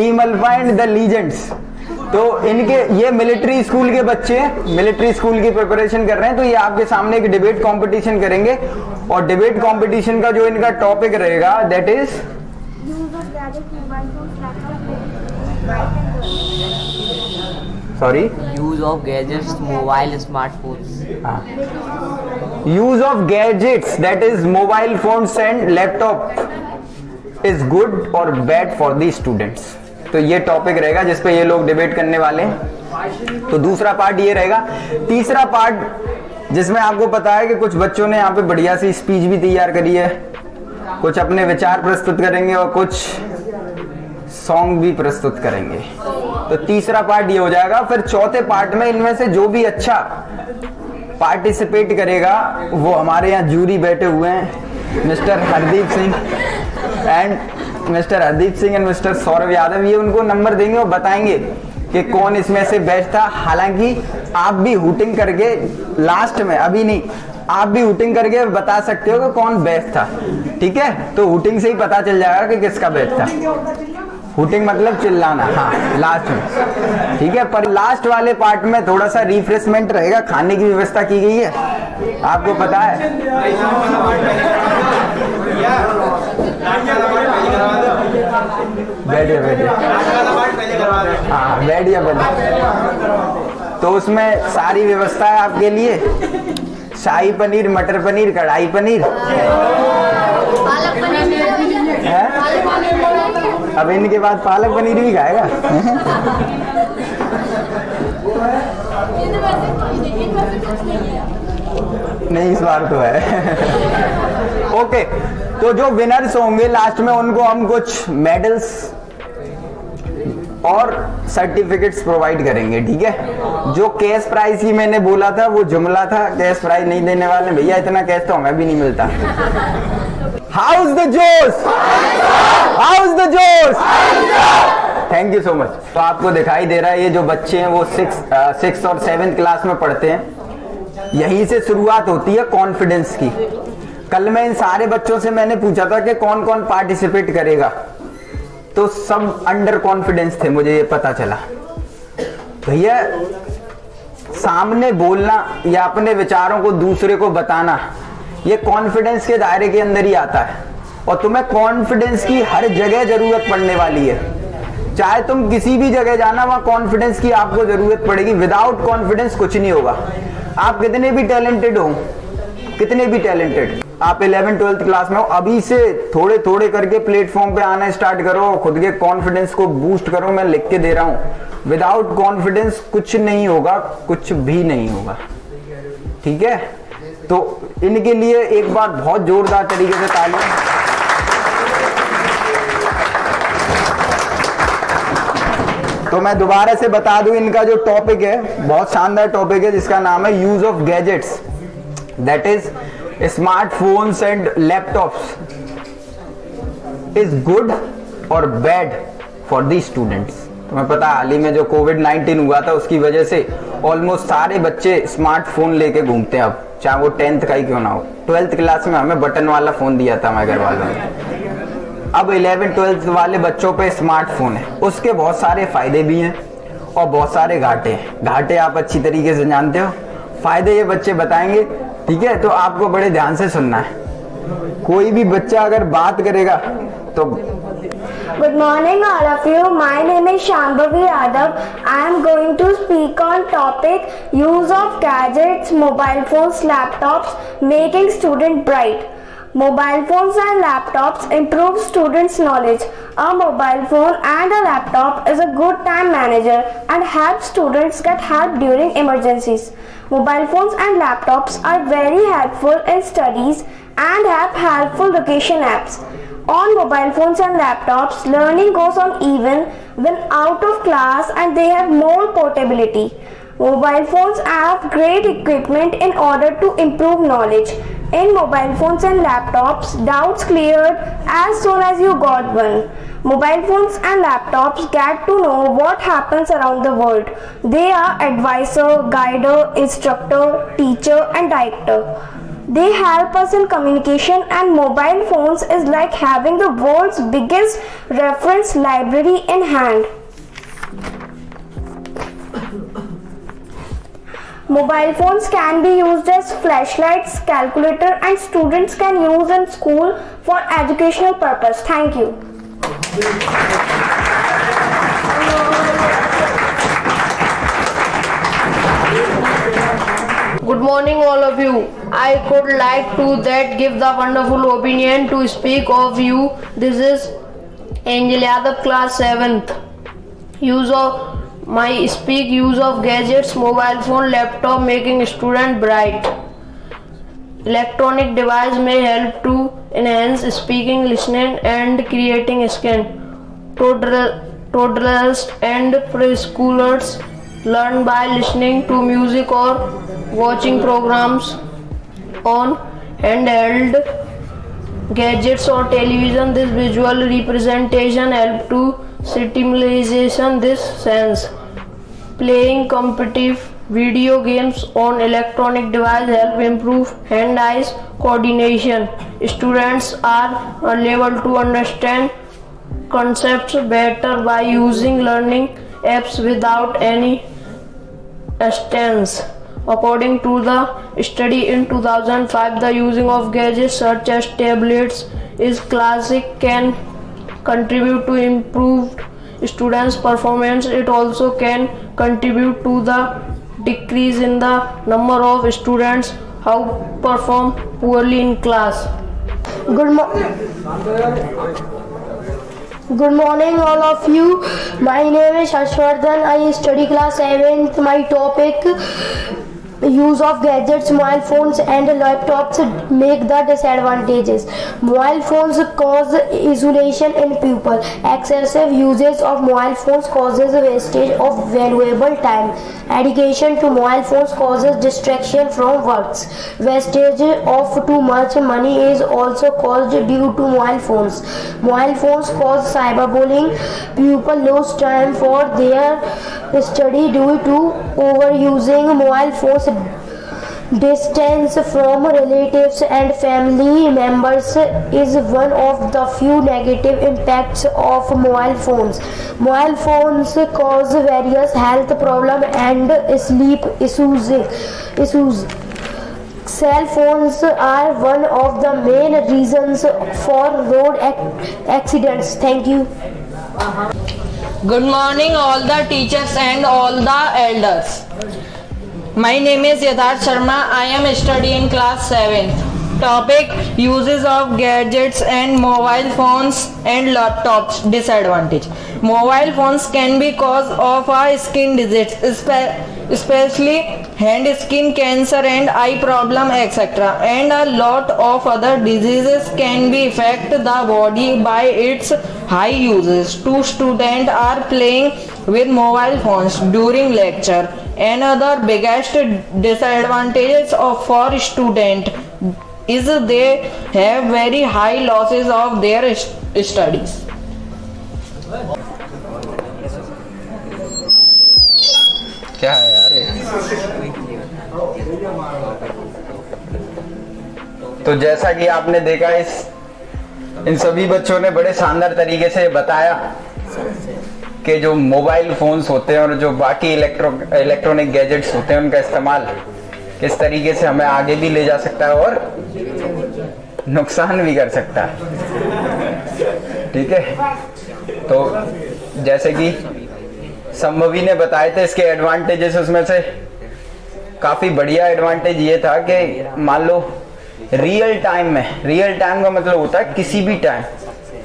Team alpha and the legends. तो इनके ये मिलिट्री स्कूल के बच्चे हैं, मिलिट्री स्कूल की प्रिपरेशन कर रहे हैं। तो ये आपके सामने एक डिबेट कंपटीशन करेंगे और डिबेट कंपटीशन का जो इनका टॉपिक रहेगा that is sorry use of gadgets, mobile, smartphones. Use of gadgets that is mobile phones and laptop is good और बैड फॉर दी स्टूडेंट्स। तो ये टॉपिक रहेगा जिसपे ये लोग डिबेट करने वाले हैं। तो दूसरा पार्ट ये रहेगा। तीसरा पार्ट जिसमें आपको पता है कि कुछ बच्चों ने यहाँ पे बढ़िया सी स्पीच भी तैयार करी है, कुछ अपने विचार प्रस्तुत करेंगे और कुछ सॉन्ग भी प्रस्तुत करेंगे। तो तीसरा पार्ट ये हो जाएगा। फिर चौथे पार्ट में इनमें से जो भी अच्छा पार्टिसिपेट करेगा वो हमारे यहाँ जूरी बैठे हुए हैं, mister Hardeep Singh and mister Saurabh Yadav. ये उनको नंबर देंगे और बताएंगे कि कौन इसमें से बेस्ट था। हालांकि आप भी हुटिंग करके लास्ट में, अभी नहीं, आप भी हुटिंग करके बता सकते हो कि कौन बेस्ट था। ठीक है, तो हुटिंग से ही पता चल जाएगा कि किसका बेस्ट था। हुटिंग मतलब चिल्लाना, हाँ, लास्ट में। ठीक है, पर लास्ट वाले पार्ट में थोड़ा सा रिफ्रेशमेंट रहेगा, खाने की व्यवस्था की गई है, आपको पता है। बैठिए हाँ, बैठिए। तो उसमें सारी व्यवस्था है आपके लिए, शाही पनीर, मटर पनीर, कढ़ाई पनीर है। अब इनके बाद पालक पनीर भी खाएगा। नहीं, इस बार तो है। ओके, तो जो विनर्स होंगे लास्ट में उनको हम कुछ मेडल्स और सर्टिफिकेट्स प्रोवाइड करेंगे। ठीक है, जो कैश प्राइज की मैंने बोला था वो जुमला था, कैश प्राइज नहीं देने वाले भैया, इतना कैश तो हमें भी नहीं मिलता। हाउस द जोश, हाउस द जोश। Thank you so much. तो आपको दिखाई दे रहा है ये जो बच्चे हैं वो 6 और 7 क्लास में पढ़ते हैं। यहीं से शुरुआत होती है कॉन्फिडेंस की। कल मैं इन सारे बच्चों से मैंने पूछा था कि कौन कौन पार्टिसिपेट करेगा, तो सब अंडर कॉन्फिडेंस थे, मुझे ये पता चला। भैया सामने बोलना या अपने विचारों को दूसरे को बताना, ये कॉन्फिडेंस के दायरे के अंदर ही आता है। और तुम्हें कॉन्फिडेंस की हर जगह जरूरत पड़ने वाली है। चाहे तुम किसी भी जगह जाना, वहां कॉन्फिडेंस की आपको जरूरत पड़ेगी। विदाउट कॉन्फिडेंस कुछ नहीं होगा। आप कितने भी टैलेंटेड हो, कितने भी टैलेंटेड, आप 11th-12th क्लास में हो, अभी से थोड़े थोड़े करके प्लेटफॉर्म पे आना स्टार्ट करो, खुद के कॉन्फिडेंस को बूस्ट करो। मैं लिख के दे रहा हूं, विदाउट कॉन्फिडेंस कुछ नहीं होगा, कुछ भी नहीं होगा। ठीक है, तो इनके लिए एक बार बहुत जोरदार तरीके से तालियां। तो मैं दोबारा से बता दूं, इनका जो टॉपिक है बहुत शानदार टॉपिक है जिसका नाम है use of gadgets, that is smartphones and laptops is good और बैड फॉर दी स्टूडेंट्स। तुम्हें पता है हाल ही में जो कोविड-19 हुआ था उसकी वजह से ऑलमोस्ट सारे बच्चे स्मार्टफोन लेके घूमते हैं। अब चाहे वो 10th का ही क्यों ना हो। 12th क्लास में हमें बटन वाला फोन दिया था हमारे घर वालों ने, अब 11th-12th वाले बच्चों पे स्मार्टफोन है। उसके बहुत सारे फायदे भी हैं और बहुत सारे घाटे हैं। घाटे आप अच्छी तरीके से जानते हो, फायदे ये बच्चे बताएंगे। ठीक है, तो आपको बड़े ध्यान से सुनना है। कोई भी बच्चा अगर बात करेगा तो Good morning all of you. My name is Shambhavi Yadav. I am going to speak on topic use of gadgets, mobile phones, laptops, making student bright. Mobile phones and laptops improve students' knowledge. A mobile phone and a laptop is a good time manager and helps students get help during emergencies. Mobile phones and laptops are very helpful in studies and have helpful location apps. On mobile phones and laptops, learning goes on even when out of class and they have more portability. Mobile phones have great equipment in order to improve knowledge. In mobile phones and laptops, doubts cleared as soon as you got one. Mobile phones and laptops get to know what happens around the world. They are advisor, guider, instructor, teacher and director. They help us in communication, and mobile phones is like having the world's biggest reference library in hand. Mobile phones can be used as flashlights, calculator, and students can use in school for educational purpose. Thank you. Good morning all of you. I could like to that give the wonderful opinion to speak of you. This is Angel Yadav, class 7th. Use of gadgets, mobile phone, laptop making student bright. Electronic device may help to enhance speaking, listening and creating skin. Toddlers and preschoolers learn by listening to music or watching programs on handheld gadgets or television. This visual representation help to stimulation this sense. Playing competitive video games on electronic device help improve hand-eye coordination. Students are able to understand concepts better by using learning apps without any assistance. According to the study in 2005, the using of gadgets such as tablets is classic can contribute to improved students' performance. It also can contribute to the decrease in the number of students who perform poorly in class. Good morning all of you. My name is Harshvardhan. I study class 7th. My topic use of gadgets, mobile phones and laptops make the disadvantages. Mobile phones cause isolation in pupil. Excessive usage of mobile phones causes wastage of valuable time. Addiction to mobile phones causes distraction from works. Wastage of too much money is also caused due to mobile phones. Mobile phones cause cyberbullying. Pupils lose time for their study due to overusing mobile phones. Distance from relatives and family members is one of the few negative impacts of mobile phones. Mobile phones cause various health problems and sleep issues. Cell phones are one of the main reasons for road accidents. Thank you. Good morning all the teachers and all the elders. My name is Yatharth Sharma. I am studying class 7th. Topic: uses of gadgets and mobile phones and laptops. Disadvantage: mobile phones can be cause of skin disease, especially hand, skin cancer and eye problem, etc. And a lot of other diseases can be affect the body by its high usage. Two students are playing with mobile phones during lecture. Another biggest disadvantages for student is they have very high losses of their studies. क्या है यार ये? तो जैसा कि आपने देखा इन सभी बच्चों ने बड़े शानदार तरीके से बताया कि जो मोबाइल फोन्स होते हैं और जो बाकी इलेक्ट्रॉनिक गैजेट्स होते हैं उनका इस्तेमाल किस तरीके से हमें आगे भी ले जा सकता है और नुकसान भी कर सकता है। ठीक है, तो जैसे कि संभवी ने बताए थे इसके एडवांटेजेस, उसमें से काफी बढ़िया एडवांटेज ये था कि मान लो रियल टाइम का मतलब होता है किसी भी टाइम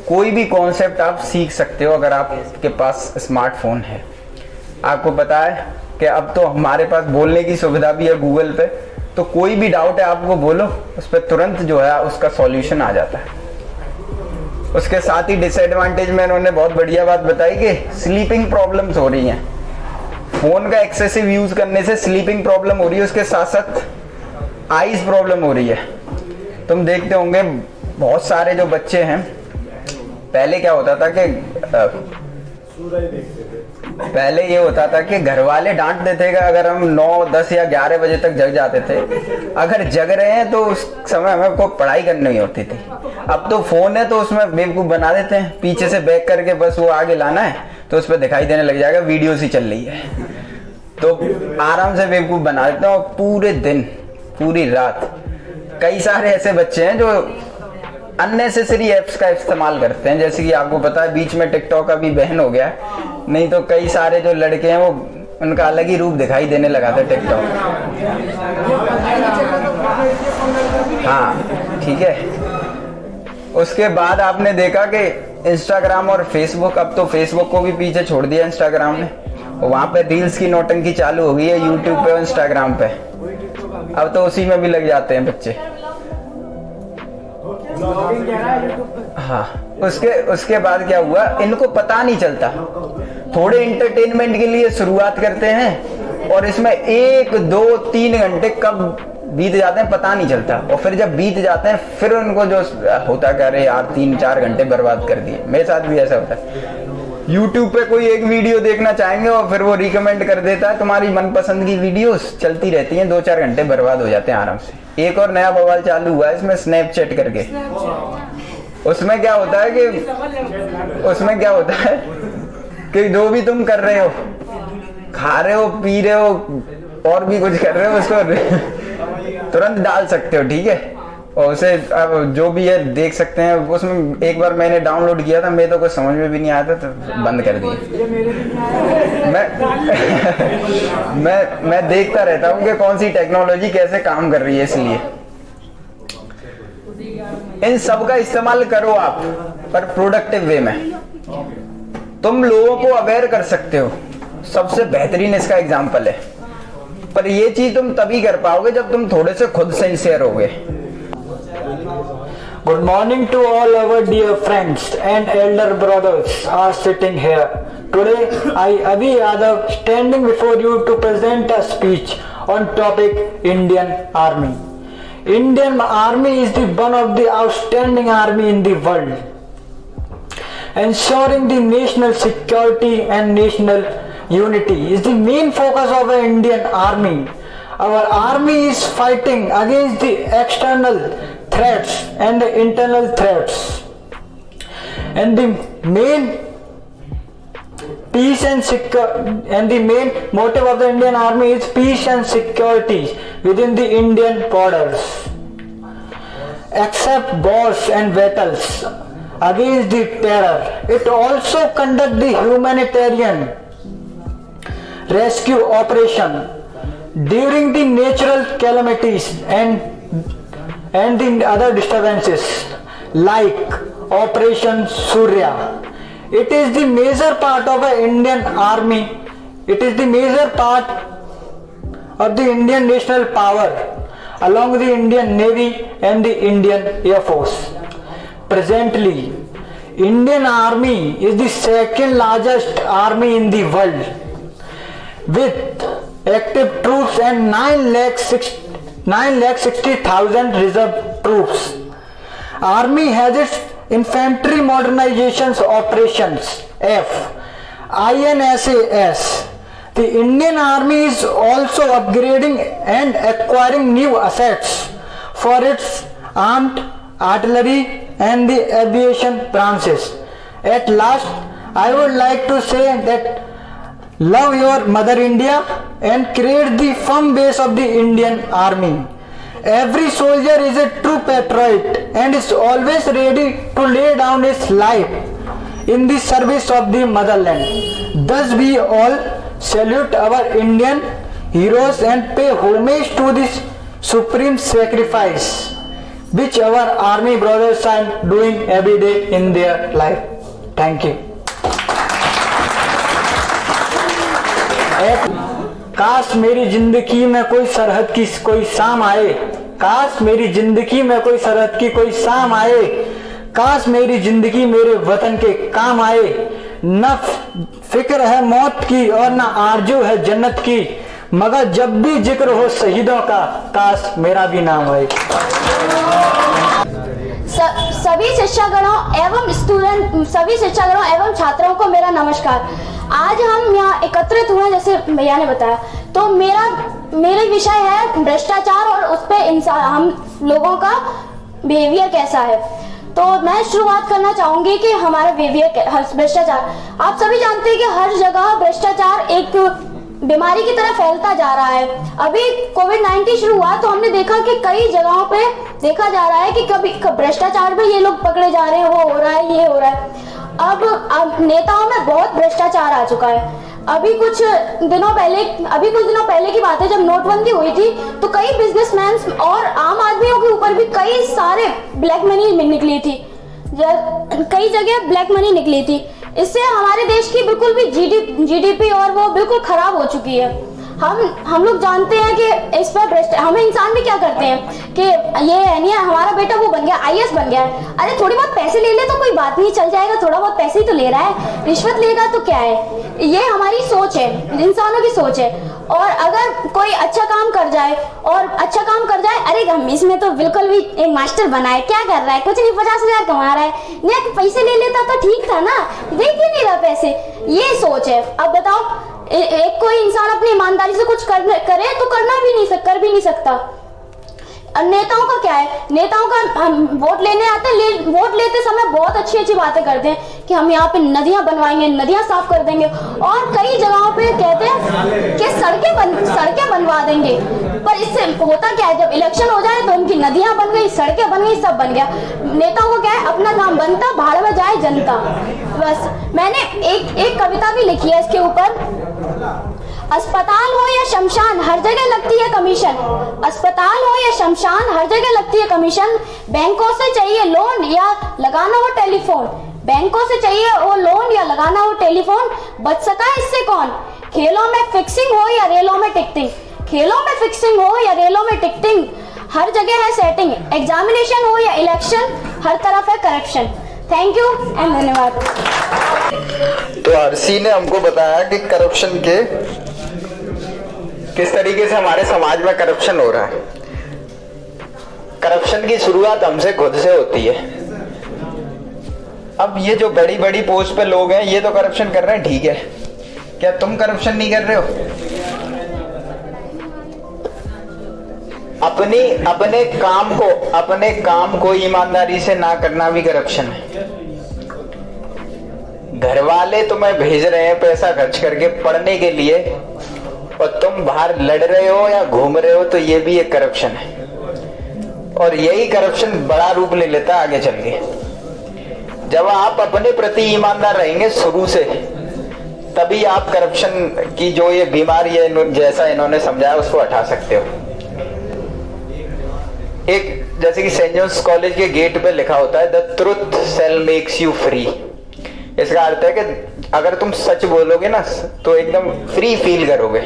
कोई भी कॉन्सेप्ट आप सीख सकते हो अगर आपके पास स्मार्टफोन है। आपको पता है कि अब तो हमारे पास बोलने की सुविधा भी है गूगल पे, तो कोई भी डाउट है आपको बोलो, उस पर तुरंत जो है उसका सॉल्यूशन आ जाता है। उसके साथ ही डिसएडवांटेज में इन्होंने बहुत बढ़िया बात बताई कि स्लीपिंग प्रॉब्लम्स हो रही हैं। फोन का एक्सेसिव यूज करने से स्लीपिंग प्रॉब्लम हो रही है, उसके साथ साथ आईज प्रॉब्लम हो रही है। तुम देखते होंगे बहुत सारे जो बच्चे हैं, पहले क्या होता था कि पहले ये होता था कि घर वाले डांटते थे कि अगर हम 9, 10 या 11 बजे तक जग जाते थे, अगर जग रहे हैं तो उस समय हमें को पढ़ाई करनी होती थी। अब तो फोन है तो उसमें बेवकूफ बना देते हैं, पीछे से बैक करके बस वो आगे लाना है तो उस पर दिखाई देने लग जाएगा वीडियो सी चल रही है, तो आराम से बेवकूफ बना देते हैं। और पूरे दिन पूरी रात कई सारे ऐसे बच्चे हैं जो अननेसेसरी एप्स का इस्तेमाल करते हैं, जैसे कि आपको पता है बीच में टिकटॉक का भी बैन हो गया, नहीं तो कई सारे जो लड़के हैं वो उनका अलग ही रूप दिखाई देने लगा था टिकटॉक। हाँ ठीक है। उसके बाद आपने देखा कि इंस्टाग्राम और फेसबुक, अब तो फेसबुक को भी पीछे छोड़ दिया इंस्टाग्राम ने, वहां पे रील्स की नौटंकी चालू हो गई है यूट्यूब पे और इंस्टाग्राम पे, अब तो उसी में भी लग जाते हैं बच्चे। हाँ उसके बाद क्या हुआ, इनको पता नहीं चलता, थोड़े इंटरटेनमेंट के लिए शुरुआत करते हैं और इसमें 1, 2, 3 घंटे कब बीत जाते हैं पता नहीं चलता, और फिर जब बीत जाते हैं फिर उनको जो होता है अरे यार 3-4 घंटे बर्बाद कर दिए। मेरे साथ भी ऐसा होता है, YouTube पे कोई एक वीडियो देखना चाहेंगे और फिर वो रिकमेंड कर देता है तुम्हारी मनपसंद की वीडियोस, चलती रहती हैं, 2-4 घंटे बर्बाद हो जाते हैं आराम से। एक और नया बवाल चालू हुआ है इसमें, स्नैपचैट करके। उसमें क्या होता है कि जो भी तुम कर रहे हो, खा रहे हो, पी रहे हो और भी कुछ कर रहे हो, उसको तुरंत डाल सकते हो, ठीक है, और उसे अब जो भी है देख सकते हैं। उसमें एक बार मैंने डाउनलोड किया था, मैं तो कुछ समझ में भी नहीं आया था तो बंद कर दिया। मैं देखता रहता हूँ कि कौन सी टेक्नोलॉजी कैसे काम कर रही है, इसलिए इन सब का इस्तेमाल करो आप, पर प्रोडक्टिव वे में। तुम लोगों को अवेयर कर सकते हो, सबसे बेहतरीन इसका एग्जाम्पल है, पर ये चीज तुम तभी कर पाओगे जब तुम थोड़े से खुद सिंसियर होगे। Good morning to all our dear friends and elder brothers are sitting here. Today I Abhi Yadav standing before you to present a speech on topic Indian Army. Indian Army is the one of the outstanding army in the world, ensuring the national security and national unity is the main focus of the Indian Army. Our army is fighting against the external threats and the internal threats, and the main main motive of the Indian Army is peace and security within the Indian borders. Except wars and battles against the terror, it also conduct the humanitarian rescue operation during the natural calamities and the other disturbances like Operation Surya. It is the major part of the Indian Army. It is the major part of the Indian national power along with the Indian Navy and the Indian Air Force. Presently, Indian Army is the second largest army in the world with active troops and 9,60,000 reserve troops. Army has its infantry modernizations operations F, INSAS. The Indian Army is also upgrading and acquiring new assets for its armed artillery and the aviation branches. At last, I would like to say that love your mother India and create the firm base of the Indian Army. Every soldier is a true patriot and is always ready to lay down his life in the service of the motherland. Thus we all salute our Indian heroes and pay homage to this supreme sacrifice which our army brothers are doing every day in their life. Thank you. काश मेरी जिंदगी में कोई सरहद की कोई शाम आए, काश मेरी जिंदगी में कोई सरहद की कोई शाम आए, काश मेरी जिंदगी मेरे वतन के काम आए। न फिक्र है मौत की और न आरजू है जन्नत की, मगर जब भी जिक्र हो शहीदों का काश मेरा भी नाम आए। सभी शिक्षागणों एवं छात्रों को मेरा नमस्कार। आज हम यहाँ एकत्रित हुए जैसे भैया ने बताया, तो मेरा विषय है भ्रष्टाचार और उस पे इंसान हम लोगों का बिहेवियर कैसा है। तो मैं शुरुआत करना चाहूंगी कि हमारा बिहेवियर भ्रष्टाचार, आप सभी जानते हैं कि हर जगह भ्रष्टाचार एक बीमारी की तरह फैलता जा रहा है। अभी कोविड-19 शुरू हुआ तो हमने देखा कि कई जगहों पे देखा जा रहा है कि कभी भ्रष्टाचार में ये लोग पकड़े जा रहे हैं, वो हो रहा है, ये हो रहा है। अब नेताओं में बहुत भ्रष्टाचार आ चुका है। अभी कुछ दिनों पहले की बात है, जब नोटबंदी हुई थी तो कई बिजनेसमैन और आम आदमियों के ऊपर भी कई सारे ब्लैक मनी निकली थी, कई जगह ब्लैक मनी निकली थी। इससे हमारे देश की बिल्कुल भी जीडीपी और वो बिल्कुल खराब हो चुकी है। हम लोग जानते हैं कि इस पर हमें इंसान भी क्या करते हैं कि ये है नहीं है, हमारा बेटा वो बन गया, IAS बन गया है, अरे थोड़ी बहुत पैसे ले ले तो कोई बात नहीं, चल जाएगा, थोड़ा बहुत पैसे ही तो ले रहा है, रिश्वत लेगा तो क्या है। ये हमारी सोच है, इंसानों की सोच है। और अगर कोई अच्छा काम कर जाए अरे हम इसमें तो बिल्कुल भी एक मास्टर बना है, क्या कर रहा है, कुछ नहीं, 50,000 कमा रहा है, नहीं पैसे ले लेता तो ठीक था ना, दे क्यों नहीं रहा पैसे, ये सोच है। अब बताओ एक कोई इंसान अपनी ईमानदारी से कुछ करे तो कर भी नहीं सकता। नेताओं का क्या है, नेताओं का हम वोट लेने आते हैं, वोट लेते समय बहुत अच्छी बातें करते हैं कि हम यहाँ पे नदियां बनवाएंगे, नदियां साफ कर देंगे, और कई जगहों पे कहते हैं कि सड़कें बनवा देंगे। पर इससे होता क्या है, जब इलेक्शन हो जाए तो उनकी नदियां बन गई, सड़कें बन गई, सब बन गया। नेताओं को क्या है, अपना काम बनता, भाड़ में जाए जनता। बस मैंने एक कविता भी लिखी है इसके ऊपर। अस्पताल हो या शमशान हर जगह लगती है कमीशन, अस्पताल हो या शमशान हर जगह लगती है कमीशन। बैंकों से चाहिए लोन या लगाना हो टेलीफोन, बैंकों से चाहिए वो लोन या लगाना हो टेलीफोन, बच सका इससे कौन। खेलों में फिक्सिंग हो या रेलों में टिकटिंग, खेलों में फिक्सिंग हो या रेलों में टिकटिंग, हर जगह है सेटिंग। एग्जामिनेशन हो या इलेक्शन, हर तरफ है करप्शन। थैंक यू एंड धन्यवाद। तो हर्षी ने हमको बताया कि करप्शन के किस तरीके से हमारे समाज में करप्शन हो रहा है। करप्शन की शुरुआत हमसे खुद से होती है। अब ये जो बड़ी बड़ी पोस्ट पे लोग हैं ये तो करप्शन कर रहे हैं, ठीक है, क्या तुम करप्शन नहीं कर रहे हो? अपने काम को ईमानदारी से ना करना भी करप्शन है। घर वाले तुम्हें भेज रहे हैं पैसा खर्च करके पढ़ने के लिए और तुम बाहर लड़ रहे हो या घूम रहे हो, तो ये भी एक करप्शन है। और यही करप्शन बड़ा रूप ले लेता है आगे चल के। जब आप अपने प्रति ईमानदार रहेंगे शुरू से, तभी आप करप्शन की जो ये बीमारी है जैसा इन्होंने समझाया उसको हटा सकते हो। एक जैसे कि सेंट जॉन्स कॉलेज के गेट पे लिखा होता है, the truth shall makes you free. इसका अर्थ है कि अगर तुम सच बोलोगे ना तो एकदम फ्री फील करोगे,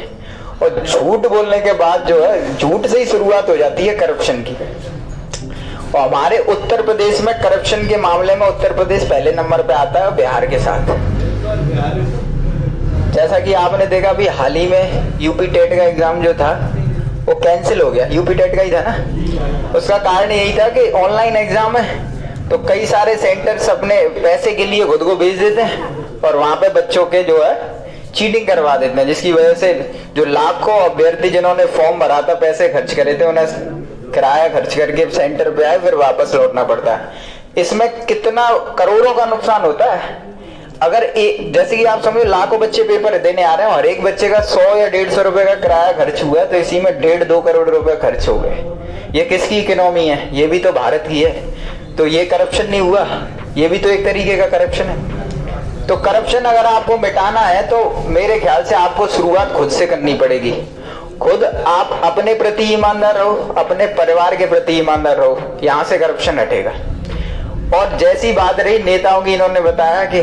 और झूठ बोलने के बाद जो है, झूठ से ही शुरुआत हो जाती है करप्शन की। और हमारे उत्तर प्रदेश में करप्शन के मामले में उत्तर प्रदेश पहले नंबर पे आता है बिहार के साथ। जैसा कि आपने देखा अभी हाल ही में यूपी टेट का एग्जाम जो था वो कैंसिल हो गया, यूपी टेट का ही था ना। उसका कारण यही था कि ऑनलाइन एग्जाम है तो कई सारे सेंटर्स अपने पैसे के लिए खुद को भेज देते हैं और वहां पे बच्चों के जो है चीटिंग करवा देते हैं, जिसकी वजह से जो लाखों अभ्यर्थी जिन्होंने फॉर्म भरा था, पैसे खर्च करे थे, उन्हें किराया खर्च करके सेंटर पे आए फिर वापस लौटना पड़ता है। इसमें कितना करोड़ों का नुकसान होता है। अगर जैसे कि आप समझो लाखों बच्चे पेपर देने आ रहे हैं और एक बच्चे का 100 या 150 रुपए का किराया खर्च हुआ, तो इसी में 1.5-2 करोड़ रुपए खर्च हो गए। ये किसकी इकोनॉमी है? ये भी तो भारत की है। तो ये करप्शन नहीं हुआ? ये भी तो एक तरीके का करप्शन है। तो करप्शन अगर आपको मिटाना है तो मेरे ख्याल से आपको शुरुआत खुद से करनी पड़ेगी। खुद आप अपने प्रति ईमानदार रहो, अपने परिवार के प्रति ईमानदार रहो, यहां से करप्शन हटेगा। और जैसी बात रही नेताओं की, इन्होंने बताया कि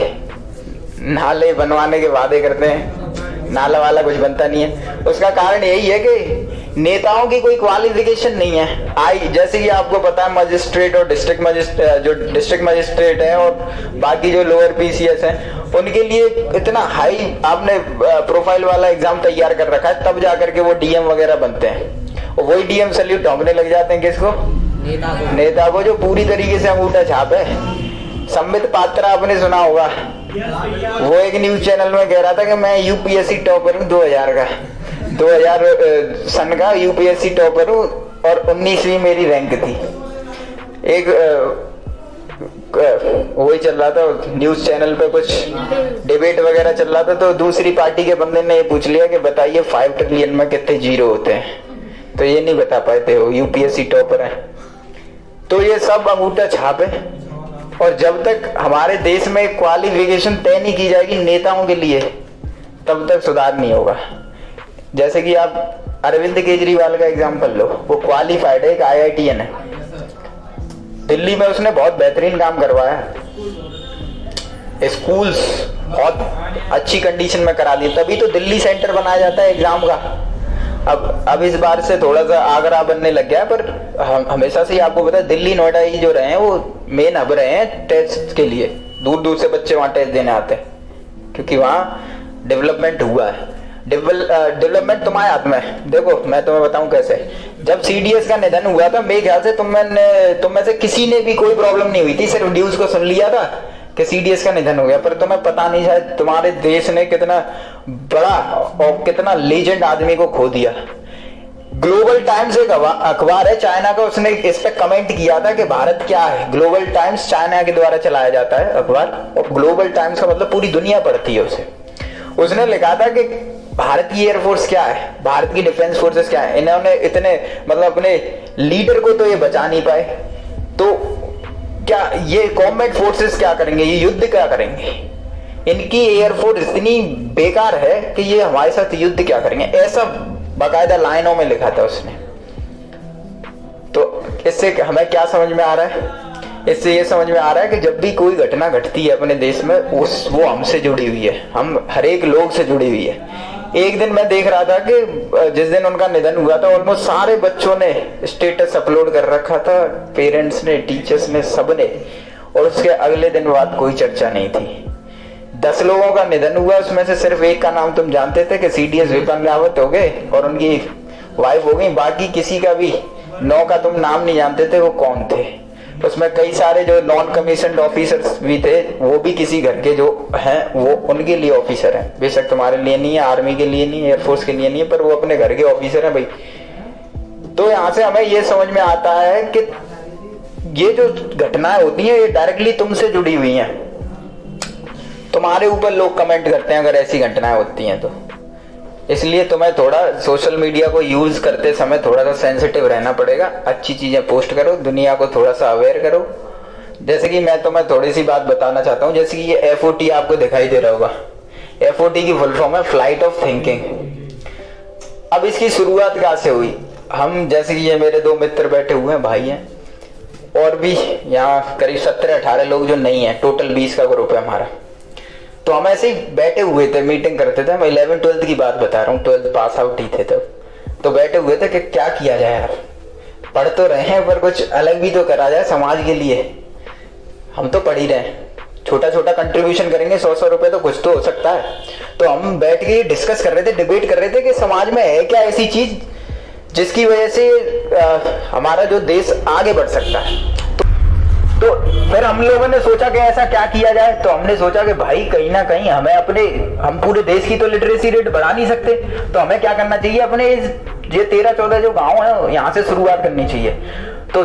नाले बनवाने के वादे करते हैं, नाला वाला कुछ बनता नहीं है। उसका कारण यही है कि नेताओं की कोई क्वालिफिकेशन नहीं है। जैसे कि आपको पता है मजिस्ट्रेट और डिस्ट्रिक्ट मजिस्ट्रेट है और बाकी जो लोअर PCS हैं, उनके लिए इतना हाई आपने प्रोफाइल वाला एग्जाम तैयार कर रखा है, तब जाकर के वो DM वगैरह बनते हैं। और वही DM सैल्यूट ठोंकने लग जाते हैं किसको? नेता को, जो पूरी तरीके से अंगूठा छाप है। संबित पात्रा आपने सुना होगा, वो एक न्यूज चैनल में कह रहा था कि मैं यूपीएससी टॉपर हूँ 2000 सन का यूपीएससी टॉपर हूँ और 19वीं मेरी रैंक थी। एक वही चल रहा था न्यूज चैनल पे, कुछ डिबेट वगैरह चल रहा था, तो दूसरी पार्टी के बंदे ने ये पूछ लिया कि बताइए 5 ट्रिलियन में कितने जीरो होते हैं, तो ये नहीं बता पाए थे, वो यूपीएससी टॉपर है। तो ये सब अंगूठा छाप है, और जब तक हमारे देश में क्वालिफिकेशन तय नहीं की जाएगी नेताओं के लिए, तब तक सुधार नहीं होगा। जैसे कि आप अरविंद केजरीवाल का एग्जाम्पल लो, वो क्वालिफाइड है, एक IITN है, दिल्ली में उसने बहुत बेहतरीन काम करवाया, स्कूल्स बहुत अच्छी कंडीशन में करा दिए, तभी तो दिल्ली सेंटर बनाया जाता है एग्जाम का। अब इस बार से थोड़ा सा आगरा बनने लग गया, पर हमेशा से ही आपको पता है दिल्ली नोएडा ये जो रहे हैं वो मेन हब रहे हैं टेस्ट के लिए, दूर दूर से बच्चे वहां टेस्ट देने आते हैं, क्योंकि वहां डेवलपमेंट हुआ है। डेवलपमेंट तुम्हारे हाथ में है। देखो मैं तुम्हें बताऊं कैसे, जब CDS का निधन हुआ था, मेरे ख्याल से तुम में से किसी ने भी कोई प्रॉब्लम नहीं हुई थी, सिर्फ न्यूज को सुन लिया था कि CDS का निधन हो गया, पर तुम्हें पता नहीं शायद तुम्हारे देश ने कितना बड़ा और कितना लेजेंड आदमी को खो दिया। ग्लोबल टाइम्स एक अखबार है चाइना का, उसने इस पे कमेंट किया था कि भारत क्या है। ग्लोबल टाइम्स चाइना के द्वारा चलाया जाता है अखबार, और ग्लोबल टाइम्स का मतलब पूरी दुनिया पढ़ती है उसे। उसने लिखा था कि भारत की एयरफोर्स क्या है, भारत की डिफेंस फोर्सेस क्या है, इन्होंने इतने मतलब अपने लीडर को तो ये बचा नहीं पाए, तो क्या ये कॉम्बैट फोर्सेस क्या करेंगे, ये युद्ध क्या करेंगे, इनकी एयरफोर्स इतनी बेकार है कि ये हमारे साथ युद्ध क्या करेंगे, ऐसा बाकायदा लाइनों में लिखा था उसने। तो इससे हमें क्या समझ में आ रहा है, इससे ये समझ में आ रहा है कि जब भी कोई घटना घटती है अपने देश में, वो हमसे जुड़ी हुई है, हम हर एक लोग से जुड़ी हुई है। एक दिन मैं देख रहा था कि जिस दिन उनका निधन हुआ था, ऑलमोस्ट सारे बच्चों ने स्टेटस अपलोड कर रखा था, पेरेंट्स ने, टीचर्स ने, सबने, और उसके अगले दिन बाद कोई चर्चा नहीं थी। 10 लोगों का निधन हुआ, उसमें से सिर्फ एक का नाम तुम जानते थे कि CDS विपिन रावत हो गए और उनकी वाइफ हो गई, बाकी किसी का भी 9 का तुम नाम नहीं जानते थे वो कौन थे। उसमें कई सारे जो नॉन कमीशन्ड ऑफिसर्स भी थे, वो भी किसी घर के जो हैं वो उनके लिए ऑफिसर हैं, बेशक तुम्हारे लिए नहीं है, आर्मी के लिए नहीं है, एयरफोर्स के लिए नहीं है, पर वो अपने घर के ऑफिसर हैं भाई। तो यहाँ से हमें ये समझ में आता है कि ये जो घटनाएं होती हैं ये डायरेक्टली तुमसे जुड़ी हुई हैं, तुम्हारे ऊपर लोग कमेंट करते हैं अगर ऐसी घटनाएं होती हैं तो। इसलिए तुम्हें थोड़ा सोशल मीडिया को यूज करते समय थोड़ा सा सेंसिटिव रहना पड़ेगा, अच्छी चीजें पोस्ट करो, दुनिया को थोड़ा सा अवेयर करो। जैसे कि मैं तुम्हें थोड़ी सी बात बताना चाहता हूँ, जैसे कि ये FOT आपको दिखाई दे रहा होगा, FOT की फुल फॉर्म है फ्लाइट ऑफ थिंकिंग। अब इसकी शुरुआत कहाँ से हुई, हम जैसे कि ये मेरे 2 मित्र बैठे हुए हैं, भाई हैं, और भी यहाँ करीब 17-18 लोग जो नहीं है, टोटल 20 का ग्रुप है हमारा। तो हम ऐसे ही बैठे हुए थे, मीटिंग करते थे, मैं 11th-12th की बात बता रहा हूँ, 12th पास आउट ही थे तब। तो बैठे हुए थे कि क्या किया जाए यार, पढ़ तो रहे हैं पर कुछ अलग भी तो करा जाए समाज के लिए। हम तो पढ़ ही रहे हैं, छोटा छोटा कंट्रीब्यूशन करेंगे, 100-100 रुपए तो कुछ तो हो सकता है। तो हम बैठ के डिस्कस कर रहे थे, डिबेट कर रहे थे कि समाज में है क्या ऐसी चीज जिसकी वजह से हमारा जो देश आगे बढ़ सकता है। तो फिर हम लोगों ने सोचा कि ऐसा क्या किया जाए। तो हमने सोचा कि भाई कहीं ना कहीं हम पूरे देश की तो लिटरेसी रेट बढ़ा नहीं सकते, तो हमें क्या करना चाहिए, अपने ये 13-14 जो गांव है यहाँ से शुरुआत करनी चाहिए। तो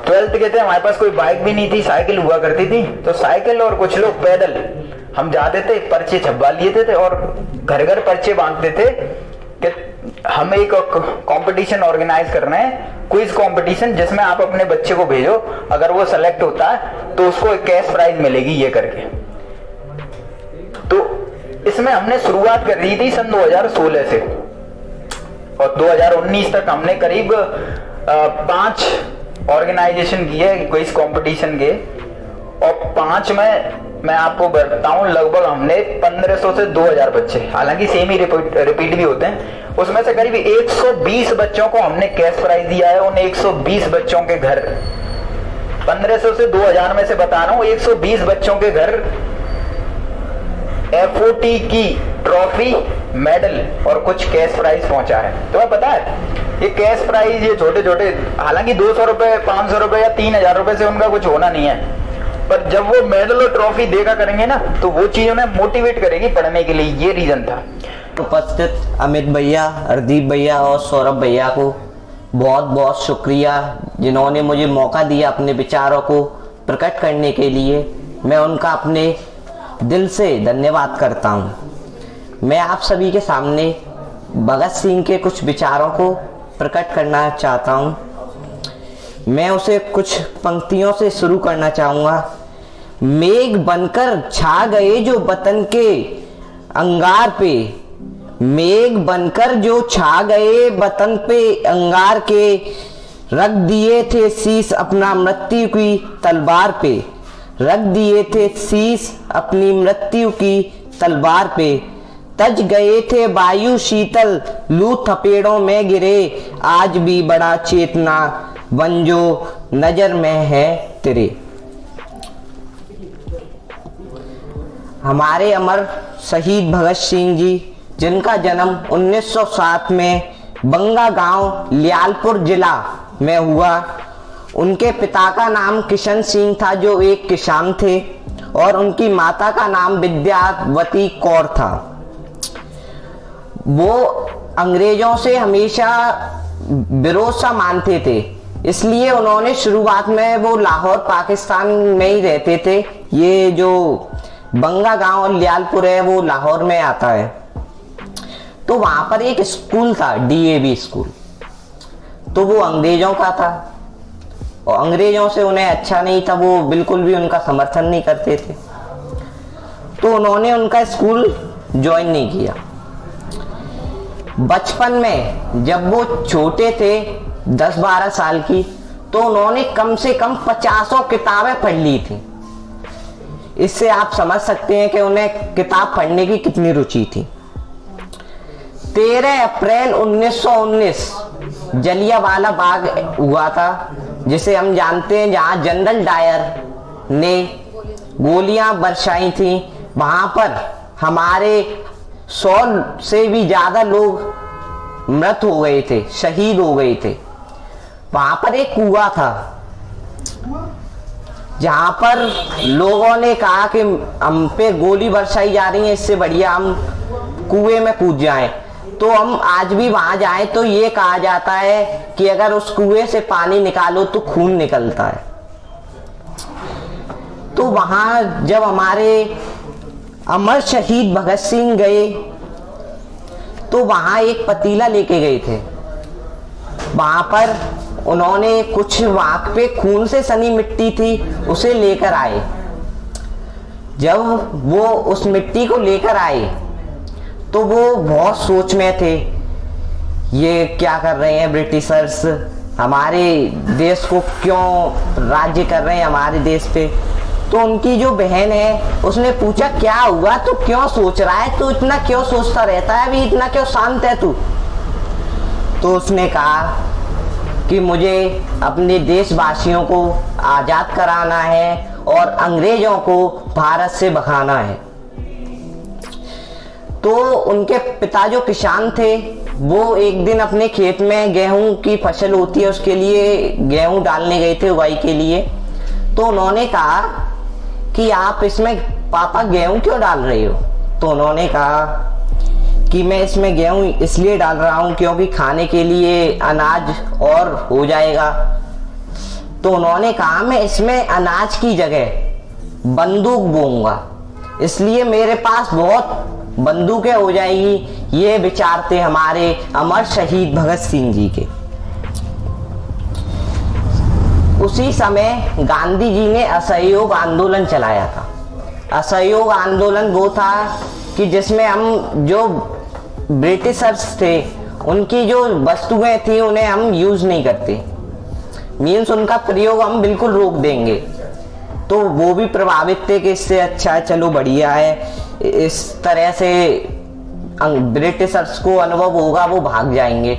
12th के थे, हमारे पास कोई बाइक भी नहीं थी, साइकिल हुआ करती थी, तो साइकिल और कुछ लोग पैदल हम जाते थे, पर्चे छपवा लिए थे और घर घर पर्चे बांटते थे कि हम एक कंपटीशन ऑर्गेनाइज कर रहे हैं, क्विज कंपटीशन, जिसमें आप अपने बच्चे को भेजो, अगर वो सेलेक्ट होता है तो उसको एक कैश प्राइज मिलेगी ये करके। तो इसमें हमने शुरुआत कर दी थी सन 2016 से, और 2019 तक हमने करीब 5 ऑर्गेनाइजेशन किए क्विज कंपटीशन के, और 5 में मैं आपको बताऊं लगभग हमने 1500 से 2000 बच्चे, हालांकि सेम ही रिपीट भी होते हैं, उसमें से करीब 120 बच्चों को हमने कैश प्राइज दिया है। उन 120 बच्चों के घर, 1500 से 2000 में से बता रहा हूं, 120 बच्चों के घर FOT की ट्रॉफी, मेडल और कुछ कैश प्राइज पहुंचा है। तुम्हें पता है ये कैश प्राइज, ये छोटे छोटे, हालांकि 200 रुपए, 500 रुपए या 3000 रुपए से उनका कुछ होना नहीं है, पर जब वो मेडल और ट्रॉफी देखा करेंगे ना तो वो चीज उन्हें मोटिवेट करेगी पढ़ने के लिए, ये रीजन था। उपस्थित अमित भैया, हरदीप भैया और सौरभ भैया को बहुत बहुत शुक्रिया, जिन्होंने मुझे मौका दिया अपने विचारों को प्रकट करने के लिए। मैं उनका अपने दिल से धन्यवाद करता हूँ। मैं आप सभी के सामने भगत सिंह के कुछ विचारों को प्रकट करना चाहता हूँ। मैं उसे कुछ पंक्तियों से शुरू करना चाहूँगा। मेघ बनकर छा गए जो वतन के अंगार पे, मेघ बनकर जो छा गए वतन पे अंगार के, रख दिए थे शीश अपना मृत्यु की तलवार पे, रख दिए थे शीश अपनी मृत्यु की तलवार पे, तज गए थे वायु शीतल लू थपेड़ों में गिरे, आज भी बड़ा चेतना बन जो नजर में है तेरे। हमारे अमर शहीद भगत सिंह जी, जिनका जन्म 1907 में बंगा गांव लियालपुर जिला में हुआ। उनके पिता का नाम किशन सिंह था जो एक किसान थे, और उनकी माता का नाम विद्यावती कौर था। वो अंग्रेजों से हमेशा विरोध सा मानते थे, इसलिए उन्होंने शुरुआत में वो लाहौर पाकिस्तान में ही रहते थे। ये जो बंगा गांव और लियालपुर है वो लाहौर में आता है। तो वहां पर एक स्कूल था, DAV स्कूल, तो वो अंग्रेजों का था और अंग्रेजों से उन्हें अच्छा नहीं था, वो बिल्कुल भी उनका समर्थन नहीं करते थे, तो उन्होंने उनका स्कूल ज्वाइन नहीं किया। बचपन में जब वो छोटे थे 10-12 साल की, तो उन्होंने कम से कम 50 किताबें पढ़ ली थी। इससे आप समझ सकते हैं कि उन्हें किताब पढ़ने की कितनी रुचि थी। 13 अप्रैल 1919 जलियांवाला बाग हुआ था, जिसे हम जानते हैं, जहां जनरल डायर ने गोलियां बरसाई थी। वहां पर हमारे 100 से भी ज्यादा लोग मृत हो गए थे, शहीद हो गए थे। वहां पर एक कुआं था जहां पर लोगों ने कहा कि हम पे गोली बरसाई जा रही है, इससे बढ़िया हम कुएं में कूद जाएं। तो हम आज भी वहां जाएं तो ये कहा जाता है कि अगर उस कुएं से पानी निकालो तो खून निकलता है। तो वहां जब हमारे अमर शहीद भगत सिंह गए तो वहां एक पतीला लेके गए थे। वहां पर उन्होंने कुछ वहां पे खून से सनी मिट्टी थी, उसे लेकर आए। जब वो उस मिट्टी को लेकर आए तो वो बहुत सोच में थे, ये क्या कर रहे हैं ब्रिटिशर्स, हमारे देश को क्यों राज्य कर रहे हैं हमारे देश पे। तो उनकी जो बहन है उसने पूछा क्या हुआ, तू क्यों सोच रहा है, तू इतना क्यों सोचता रहता है, अभी इतना क्यों शांत है तू। तो उसने कहा कि मुझे अपने देशवासियों को आजाद कराना है और अंग्रेजों को भारत से भगाना है। तो उनके पिता जो किसान थे वो एक दिन अपने खेत में गेहूं की फसल होती है उसके लिए गेहूं डालने गए थे उगाई के लिए। तो उन्होंने कहा कि आप इसमें पापा गेहूं क्यों डाल रहे हो। तो उन्होंने कहा कि मैं इसमें गेहूं इसलिए डाल रहा हूं क्योंकि खाने के लिए अनाज और हो जाएगा। तो उन्होंने कहा मैं इसमें अनाज की जगह बंदूक बोऊंगा, इसलिए मेरे पास बहुत बंदूकें हो जाएगी। ये विचार थे हमारे अमर शहीद भगत सिंह जी के। उसी समय गांधी जी ने असहयोग आंदोलन चलाया था। असहयोग आंदोलन वो था कि जिसमें हम जो ब्रिटिशर्स थे उनकी जो वस्तुएं थी उन्हें हम यूज नहीं करते, मीन्स उनका प्रयोग हम बिल्कुल रोक देंगे। तो वो भी प्रभावित थे कि इससे अच्छा है, चलो बढ़िया है, इस तरह से ब्रिटिशर्स को अनुभव होगा, वो भाग जाएंगे।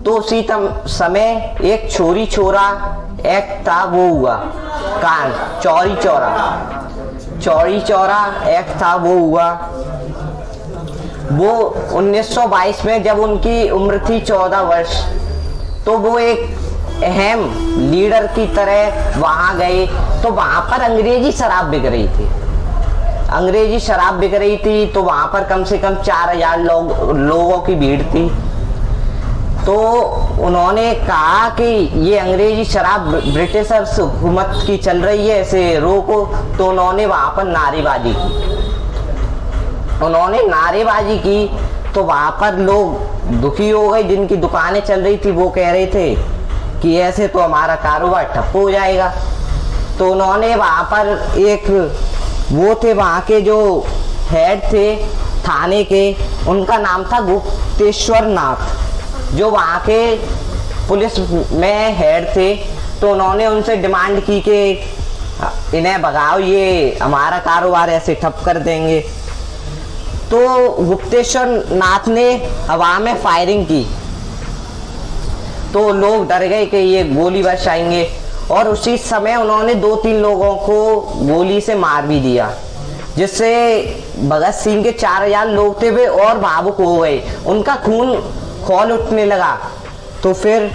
तो उसी समय एक छोरी छोरा एक्ट था, वो हुआ कांड, चौरी चौरा एक्ट था, वो हुआ। वो 1922 में जब उनकी उम्र थी 14 वर्ष, तो वो एक अहम लीडर की तरह वहां गए तो वहां पर अंग्रेजी शराब बिक रही थी। अंग्रेजी शराब बिक रही थी तो वहां पर कम से कम 4000 लोगों की भीड़ थी। तो उन्होंने कहा कि ये अंग्रेजी शराब ब्रिटिशर्स हुकूमत की चल रही है, इसे रोको। तो उन्होंने वहां पर नारेबाजी की। उन्होंने नारेबाजी की तो वहां पर लोग दुखी हो गए। जिनकी दुकानें चल रही थी वो कह रहे थे कि ऐसे तो हमारा कारोबार ठप्प हो जाएगा। तो उन्होंने वहां पर एक वो थे वहां के जो हेड थे थाने के, उनका नाम था गुप्तेश्वर नाथ, जो वहां के पुलिस में हेड थे। तो उन्होंने उनसे डिमांड की कि इन्हें भगाओ, ये हमारा कारोबार ऐसे ठप कर देंगे। तो गुप्तेश्वर नाथ ने हवा में फायरिंग की तो लोग डर गए कि ये गोली बरसाएंगे, और उसी समय उन्होंने 2-3 लोगों को गोली से मार भी दिया, जिससे भगत सिंह के 4000 लोग थे वे और भावुक हो गए, उनका खून खौल उठने लगा। तो फिर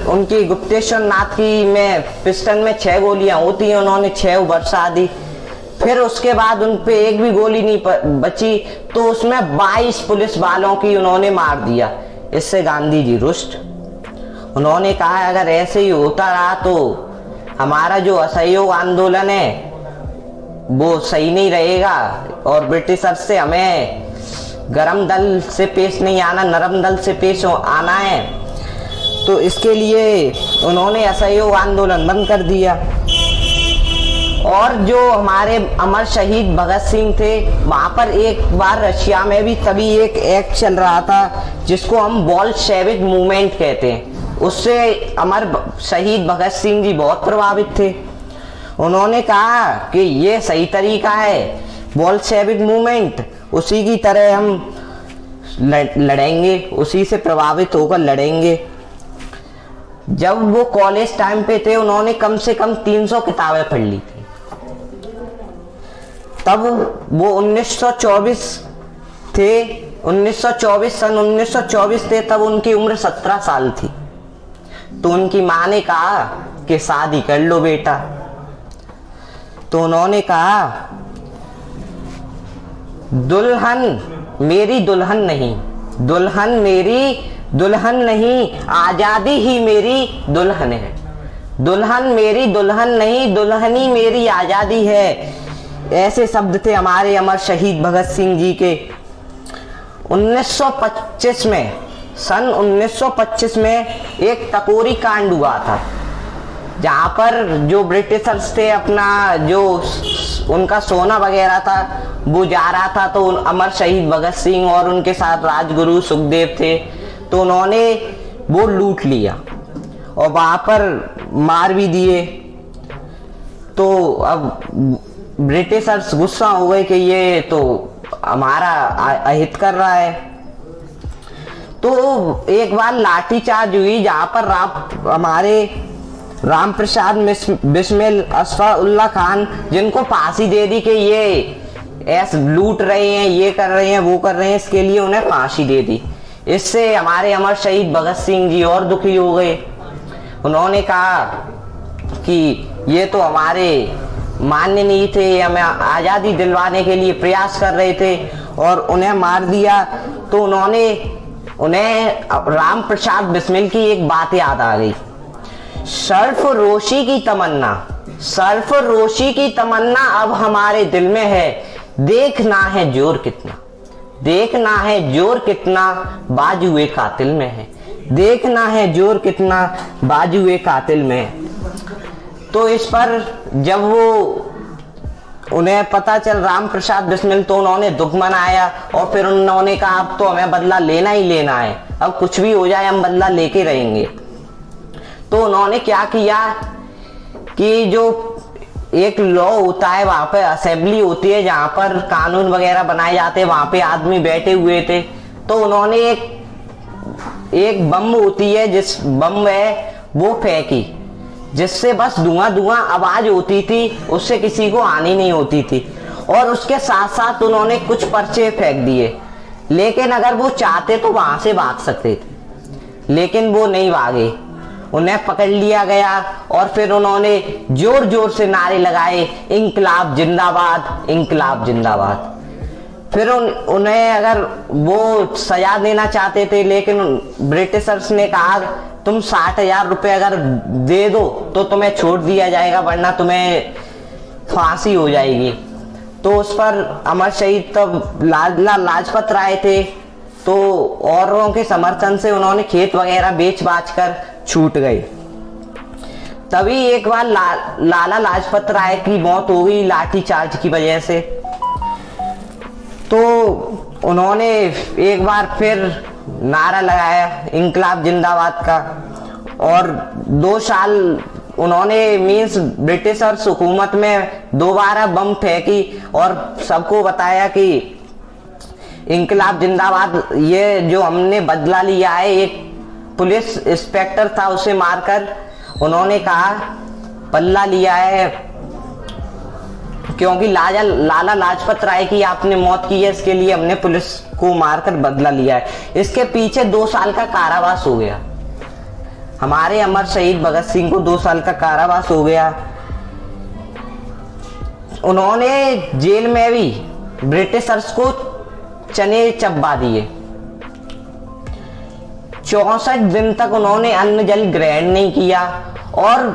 उनकी गुप्तेश्वर नाथ की में पिस्टन में 6 गोलियां होती हैं, उन्होंने 6 बरसा दी। फिर उसके बाद उन पे एक भी गोली नहीं बची, तो उसमें 22 पुलिस वालों की उन्होंने मार दिया। इससे गांधी जी रुष्ट। उन्होंने कहा अगर ऐसे ही होता रहा तो हमारा जो असहयोग आंदोलन है वो सही नहीं रहेगा, और ब्रिटिशर से हमें गरम दल से पेश नहीं आना, नरम दल से पेश आना है। तो इसके लिए उन्होंने असहयोग आंदोलन बंद कर दिया। और जो हमारे अमर शहीद भगत सिंह थे, वहां पर एक बार रशिया में भी तभी एक एक्ट चल रहा था जिसको हम बोल्शेविक मूवमेंट कहते हैं। उससे अमर शहीद भगत सिंह जी बहुत प्रभावित थे। उन्होंने कहा कि ये सही तरीका है बोल्शेविक मूवमेंट, उसी की तरह हम लड़ेंगे, उसी से प्रभावित होकर लड़ेंगे। जब वो कॉलेज टाइम पे थे उन्होंने कम से कम 300 किताबें पढ़ ली थी। तब वो 1924 थे, 1924 सन 1924 थे, तब उनकी उम्र 17 साल थी। तो उनकी माँ ने कहा कि शादी कर लो बेटा। तो उन्होंने कहा दुल्हन मेरी दुल्हन नहीं, दुल्हन मेरी दुल्हन नहीं, आजादी ही मेरी दुल्हन है। दुल्हन मेरी दुल्हन नहीं, दुल्हनी मेरी आजादी है। ऐसे शब्द थे हमारे अमर शहीद भगत सिंह जी के। 1925 में, सन 1925 में एक टकोरी कांड हुआ था, जहां पर जो ब्रिटिशर्स थे अपना जो उनका सोना वगैरह था वो जा रहा था। तो अमर शहीद भगत सिंह और उनके साथ राजगुरु सुखदेव थे, तो उन्होंने वो लूट लिया और वहां पर मार भी दिए। तो अब ब्रिटिशर्स गुस्सा हो गए कि ये तो हमारा अहित कर रहा है। तो एक बार लाठीचार्ज हुई जहां पर हमारे राम प्रसाद बिस्मिल असफाउल्ला खान, जिनको फांसी दे दी कि ये ऐसे लूट रहे हैं, ये कर रहे हैं, वो कर रहे हैं, इसके लिए उन्हें फांसी दे दी। इससे हमारे अमर शहीद भगत सिंह जी और दुखी हो गए। उन्होंने कहा कि ये तो हमारे मान्य नहीं थे, हमें आजादी दिलवाने के लिए प्रयास कर रहे थे और उन्हें मार दिया। तो उन्हें राम प्रसाद बिस्मिल की एक बात याद आ गई, सरफरोशी की तमन्ना, सरफरोशी की तमन्ना अब हमारे दिल में है। देखना है जोर कितना, देखना है जोर कितना बाजुए कातिल में है, देखना है जोर कितना बाजुए कातिल में। तो इस पर जब वो उन्हें पता चल राम प्रसाद बिस्मिल, तो उन्होंने दुख मनाया और फिर उन्होंने कहा अब तो हमें बदला लेना ही लेना है, अब कुछ भी हो जाए हम बदला लेके रहेंगे। तो उन्होंने क्या किया कि जो एक लॉ होता है, वहां पे असेंबली होती है जहां पर कानून वगैरह बनाए जाते हैं, वहां पे आदमी बैठे हुए थे। तो उन्होंने एक बम होती है, जिस बम है वो फेंकी, जिससे बस धुआं धुआं आवाज होती थी, उससे किसी को हानि नहीं होती थी। और उसके साथ साथ उन्होंने कुछ पर्चे फेंक दिए, लेकिन अगर वो चाहते तो वहां से भाग सकते थे, लेकिन वो नहीं भागे। उन्हें पकड़ लिया गया और फिर उन्होंने जोर जोर से नारे लगाए, इंकलाब जिंदाबाद, इंकलाब जिंदाबाद। फिर उन्हें अगर वो सजा देना चाहते थे, लेकिन ब्रिटिशर्स ने कहा तुम 60,000 रुपए अगर दे दो तो तुम्हें छोड़ दिया जाएगा, वरना तुम्हें फांसी हो जाएगी। तो उस पर अमर शहीद तब लाला लाजपत राय थे, तो औरों के समर्थन से उन्होंने खेत वगैरह बेच बाच कर छूट गए। तभी एक बार लाला लाजपत राय की मौत हो गई लाठी चार्ज की वजह से। तो उन्होंने एक बार फिर नारा लगाया इंकलाब जिंदाबाद का, और 2 साल उन्होंने मीन्स ब्रिटिशर्स हुकूमत में दोबारा बम फेंकी और सबको बताया कि इंकलाब जिंदाबाद, ये जो हमने बदला लिया है, एक पुलिस इंस्पेक्टर था उसे मारकर उन्होंने कहा बदला लिया है, क्योंकि लाला लाजपत राय की आपने मौत की है, इसके लिए हमने पुलिस को मारकर बदला लिया है। इसके पीछे 2 साल का कारावास हो गया। हमारे अमर शहीद भगत सिंह को 2 साल का कारावास हो गया। उन्होंने जेल में भी ब्रिटिशर्स को चने चबा दिए। 64 दिन तक उन्होंने अन्न जल ग्रहण नहीं किया, और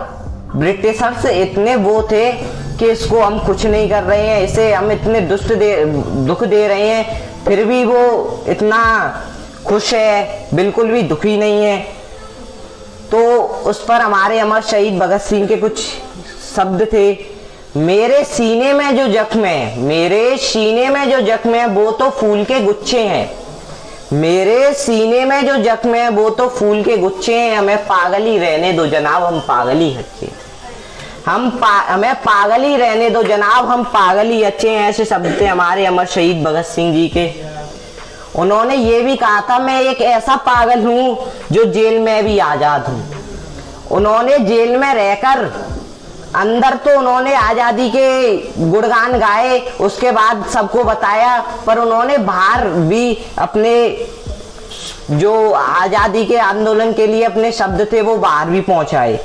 ब्रिटिशर्स इतने वो थे कि इसको हम कुछ नहीं कर रहे हैं, इसे हम इतने दुख दे रहे हैं, फिर भी वो इतना खुश है, बिल्कुल भी दुखी नहीं है। तो उस पर हमारे अमर शहीद भगत सिंह के कुछ शब्द थे, मेरे सीने में जो जख्म है, मेरे सीने में जो जख्म है वो तो फूल के गुच्छे हैं, मेरे सीने में जो जख्म है वो तो फूल के गुच्छे हैं, हमें पागल ही रहने दो जनाब, हम पागल ही अच्छे, हमें पागल ही रहने दो जनाब, हम पागल ही अच्छे हैं। ऐसे शब्द थे हमारे अमर शहीद भगत सिंह जी के। उन्होंने ये भी कहा था मैं एक ऐसा पागल हूं जो जेल में भी आजाद हूं। उन्होंने जेल में रहकर अंदर तो उन्होंने आजादी के गुणगान गाए, उसके बाद सबको बताया, पर उन्होंने बाहर भी अपने जो आजादी के आंदोलन के लिए अपने शब्द थे वो बाहर भी पहुंचाए।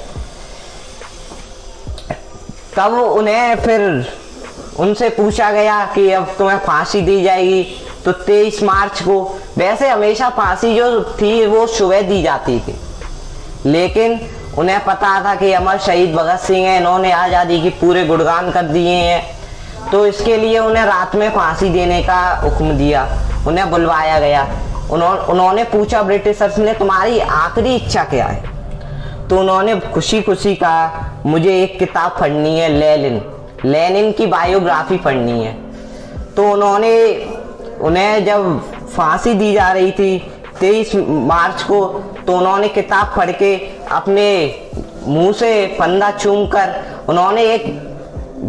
तब उन्हें फिर उनसे पूछा गया कि अब तुम्हें फांसी दी जाएगी, तो 23 मार्च को, वैसे हमेशा फांसी जो थी वो सुबह दी जाती थी, लेकिन उन्हें पता था कि अमर शहीद भगत सिंह हैं, इन्होंने आज़ादी की पूरे गुणगान कर दिए हैं, तो इसके लिए उन्हें रात में फांसी देने का हुक्म दिया। उन्हें बुलवाया गया। उन्होंने पूछा ब्रिटिशर्स ने तुम्हारी आखिरी इच्छा क्या है, तो उन्होंने खुशी खुशी कहा मुझे एक किताब पढ़नी है, लेनिन की बायोग्राफी पढ़नी है। तो उन्हें जब फांसी दी जा रही थी 23 मार्च को, तो उन्होंने किताब पढ़ के अपने मुंह से फंदा चूमकर उन्होंने एक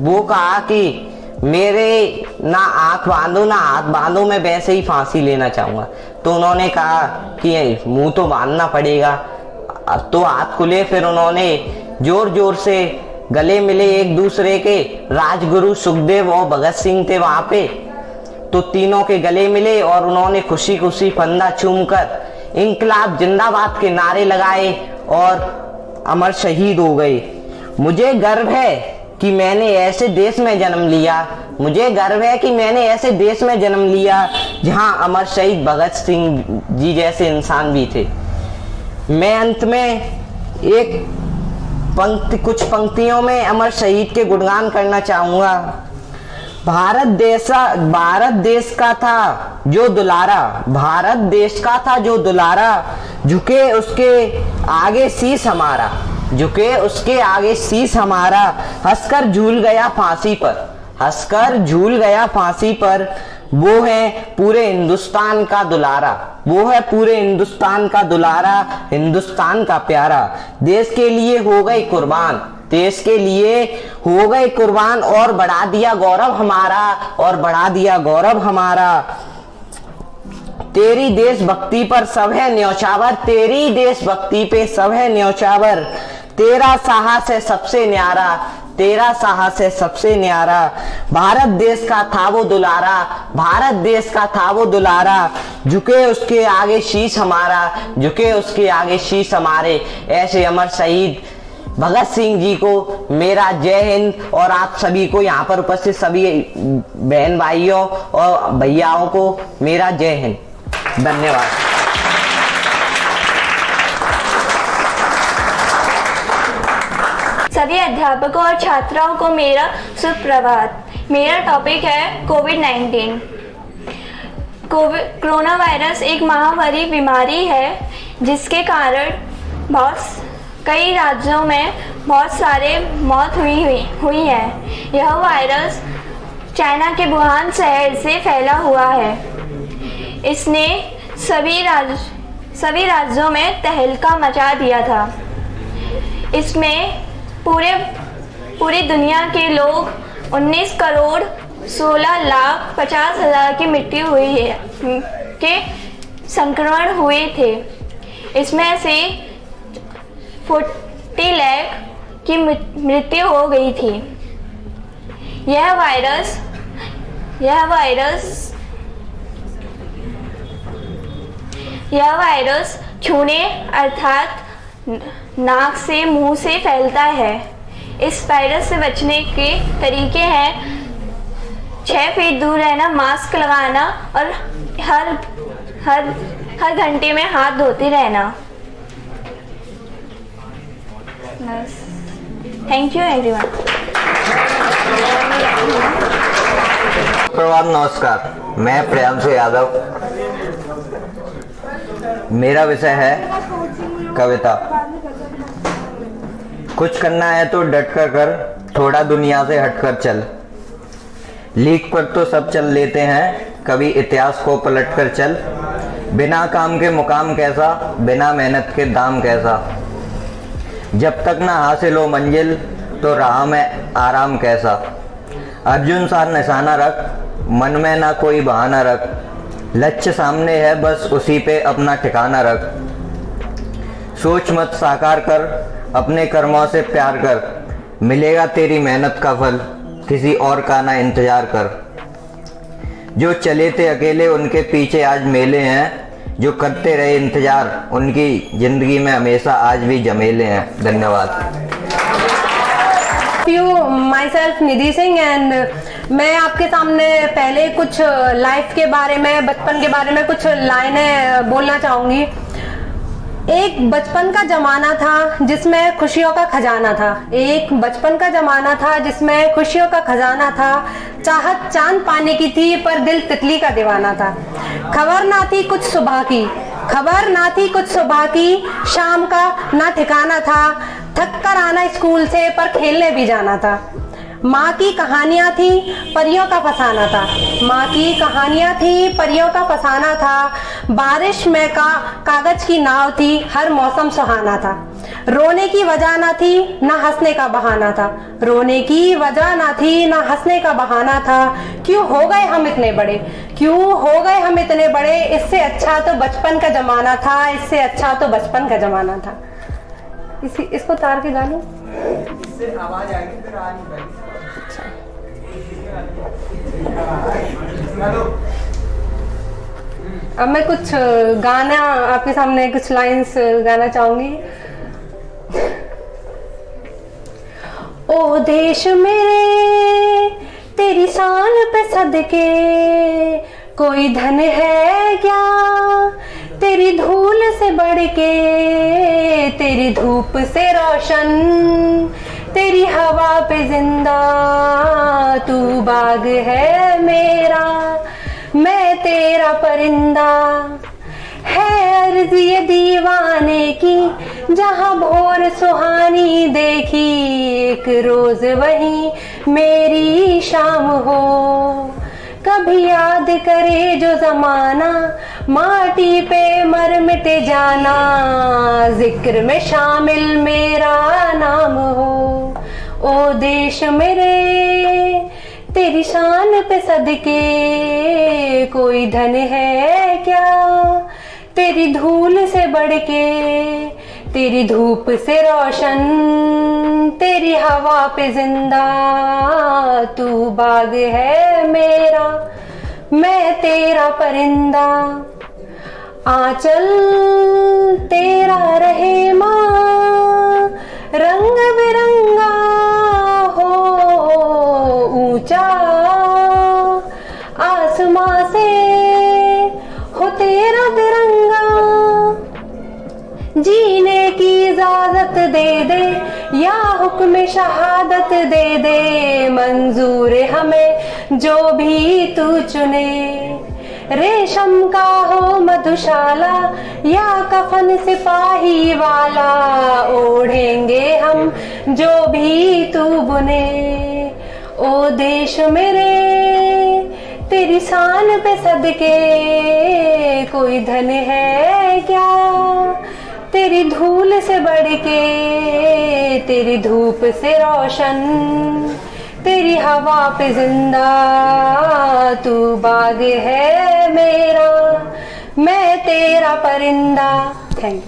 वो कहा कि मेरे ना आंख बांधो ना हाथ बांधो, मैं वैसे ही फांसी लेना चाहूंगा। तो उन्होंने कहा कि मुंह तो बांधना पड़ेगा, तो हाथ खुले। फिर उन्होंने जोर जोर से गले मिले एक दूसरे के। राजगुरु सुखदेव और भगत सिंह थे वहां पे, तो तीनों के गले मिले और उन्होंने खुशी खुशी फंदा चूमकर इंकलाब जिंदाबाद के नारे लगाए और अमर शहीद हो गए। मुझे गर्व है कि मैंने ऐसे देश में जन्म लिया, मुझे गर्व है कि मैंने ऐसे देश में जन्म लिया जहां अमर शहीद भगत सिंह जी जैसे इंसान भी थे। मैं अंत में कुछ पंक्तियों में अमर शहीद के गुणगान करना चाहूंगा। भारत देश का था जो दुलारा, भारत देश का था जो दुलारा, झुके उसके आगे शीश हमारा, झुके उसके आगे शीश हमारा, हंसकर झूल गया फांसी पर, हंसकर झूल गया फांसी पर, वो है पूरे हिंदुस्तान का दुलारा, वो है पूरे हिंदुस्तान का दुलारा, हिंदुस्तान का प्यारा, देश के लिए हो गए कुर्बान, देश के लिए हो गए कुर्बान, और बढ़ा दिया गौरव हमारा, और बढ़ा दिया गौरव हमारा। तेरी देशभक्ति पर सब है न्यौछावर, तेरी देशभक्ति पे सब है न्यौछावर, तेरा साहस है सबसे न्यारा, तेरा साहस है सबसे न्यारा, भारत देश का था वो दुलारा, भारत देश का था वो दुलारा, झुके उसके आगे शीश हमारा, झुके उसके आगे शीश हमारे। ऐसे अमर शहीद भगत सिंह जी को मेरा जय हिंद, और आप सभी को यहाँ पर उपस्थित सभी बहन भाइयों और भैयाओं को मेरा जय हिंद। धन्यवाद। सभी अध्यापकों और छात्राओं को मेरा सुप्रभात। मेरा टॉपिक है कोविड-19। कोरोना वायरस एक महामारी बीमारी है जिसके कारण कई राज्यों में बहुत सारे मौत हुई है। यह वायरस चाइना के वुहान शहर से फैला हुआ है। इसने सभी राज्यों में तहलका मचा दिया था। इसमें पूरी दुनिया के लोग 19 करोड़ 16 लाख 50 हजार की मृत्यु हुई है के संक्रमण हुए थे। इसमें से 40 लाख की मृत्यु हो गई थी। यह वायरस छूने अर्थात नाक से मुंह से फैलता है। इस वायरस से बचने के तरीके हैं 6 फीट दूर रहना, मास्क लगाना और हर घंटे में हाथ धोते रहना। Thank you everyone. प्रभात, नमस्कार। मैं प्रियांशु यादव। मेरा विषय है कविता। कुछ करना है तो डट कर कर, थोड़ा दुनिया से हटकर चल। लीक पर तो सब चल लेते हैं, कभी इतिहास को पलट कर चल। बिना काम के मुकाम कैसा, बिना मेहनत के दाम कैसा। जब तक ना हासिल हो मंजिल तो राह में आराम कैसा। अर्जुन सा निशाना रख, मन में ना कोई बहाना रख। लक्ष्य सामने है बस उसी पे अपना ठिकाना रख। सोच मत साकार कर, अपने कर्मों से प्यार कर। मिलेगा तेरी मेहनत का फल, किसी और का ना इंतजार कर। जो चले थे अकेले उनके पीछे आज मेले हैं, जो करते रहे इंतजार उनकी जिंदगी में हमेशा आज भी जमेले हैं। धन्यवाद। My self Nidhi Singh and मैं आपके सामने पहले कुछ लाइफ के बारे में, बचपन के बारे में कुछ लाइनें बोलना चाहूंगी। एक बचपन का जमाना था जिसमें खुशियों का खजाना था। एक बचपन का जमाना था जिसमें खुशियों का खजाना था। चाहत चांद पाने की थी पर दिल तितली का दीवाना था। खबर ना थी कुछ सुबह की, खबर ना थी कुछ सुबह की। शाम का ना ठिकाना था, थक कर आना स्कूल से पर खेलने भी जाना था। माँ की कहानियां थी, परियों का फसाना था। माँ की कहानियां थी, परियों का फसाना था। बारिश में कागज की नाव थी, हर मौसम सुहाना था। रोने की वजह ना थी, ना हंसने का बहाना था। रोने की वजह ना थी, ना हंसने का बहाना था। क्यों हो गए हम इतने बड़े, क्यों हो गए हम इतने बड़े। इससे अच्छा तो बचपन का जमाना था, इससे अच्छा तो बचपन का जमाना था। इसको तार के गा लूं? इससे आवाज आएगी फिर आ नहीं पाएगी। अब मैं कुछ गाना आपके सामने, कुछ लाइंस गाना चाहूंगी। ओ देश मेरे तेरी शान पे सदके, कोई धन है क्या तेरी धूल से बढ़ के। तेरी धूप से रोशन, तेरी हवा पे जिंदा, तू बाग है मेरा, मैं तेरा परिंदा। है अर्ज़ ये दीवाने की, जहाँ भोर सुहानी देखी। एक रोज वही मेरी शाम हो, कभी याद करे जो जमाना, माटी पे मर मिटे जाना। जिक्र में शामिल मेरा नाम हो। ओ देश मेरे तेरी शान पे सदके, कोई धन है क्या तेरी धूल से बढ़ के। तेरी धूप से रोशन, तेरी हवा पे जिंदा, तू बाग है मेरा, मैं तेरा परिंदा। आंचल तेरा रहे माँ, रंग बिरंगा हो ऊंचा, आसमां से हो तेरा तिरंगा। जीने की इजाजत दे दे या हुक्म शहादत दे दे, मंजूर हमें जो भी तू चुने। रेशम का हो मधुशाला या कफन सिपाही वाला, ओढ़ेंगे हम जो भी तू बुने। ओ देश मेरे तेरी शान पे सदके, कोई धन है क्या तेरी धूल से बढ़ के। तेरी धूप से रोशन, तेरी हवा पे जिंदा, तू बाग है मेरा, मैं तेरा परिंदा। Thank you.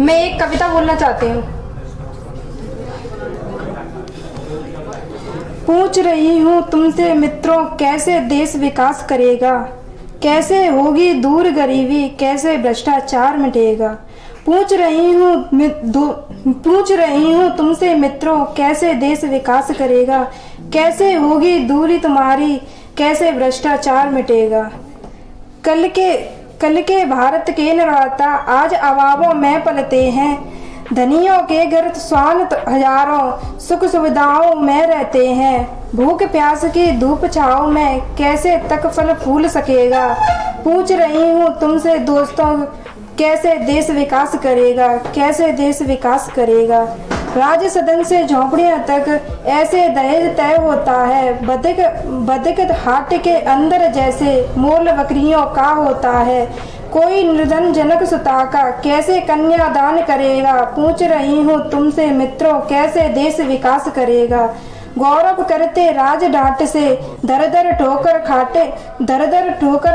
मैं एक कविता बोलना चाहती हूँ। पूछ रही हूँ तुमसे मित्रों, कैसे देश विकास करेगा, कैसे होगी दूर गरीबी, कैसे भ्रष्टाचार मिटेगा। पूछ रही हूँ तुमसे मित्रों, कैसे देश विकास करेगा, कैसे होगी दूरी तुम्हारी, कैसे भ्रष्टाचार मिटेगा। कल के भारत के निर्माता आज अभावों में पलते हैं, धनियों के घर स्वान हजारों सुख सुविधाओं में रहते हैं। भूख प्यास की धूप छाँव में कैसे तक फल फूल सकेगा। पूछ रही हूँ तुमसे दोस्तों, कैसे देश विकास करेगा, कैसे देश विकास करेगा। राज्य सदन से झोंपड़ियों तक ऐसे दहेज तय होता है, बदक हाट के अंदर जैसे मोल बकरियों का होता है। कोई निर्धन जनक सुता का कैसे कन्यादान करेगा। पूछ रही हूँ तुमसे मित्रों, कैसे देश विकास करेगा। गौरव करते राज डांट से दर दर ठोकर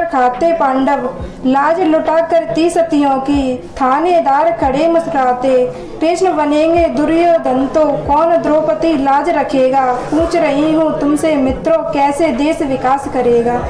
खाते पांडव, लाज लुटा करती सतियों की थानेदार खड़े मुस्कुराते। कृष्ण बनेंगे दुर्योधन तो कौन द्रौपदी लाज रखेगा। पूछ रही हूँ तुमसे मित्रों, कैसे देश विकास करेगा।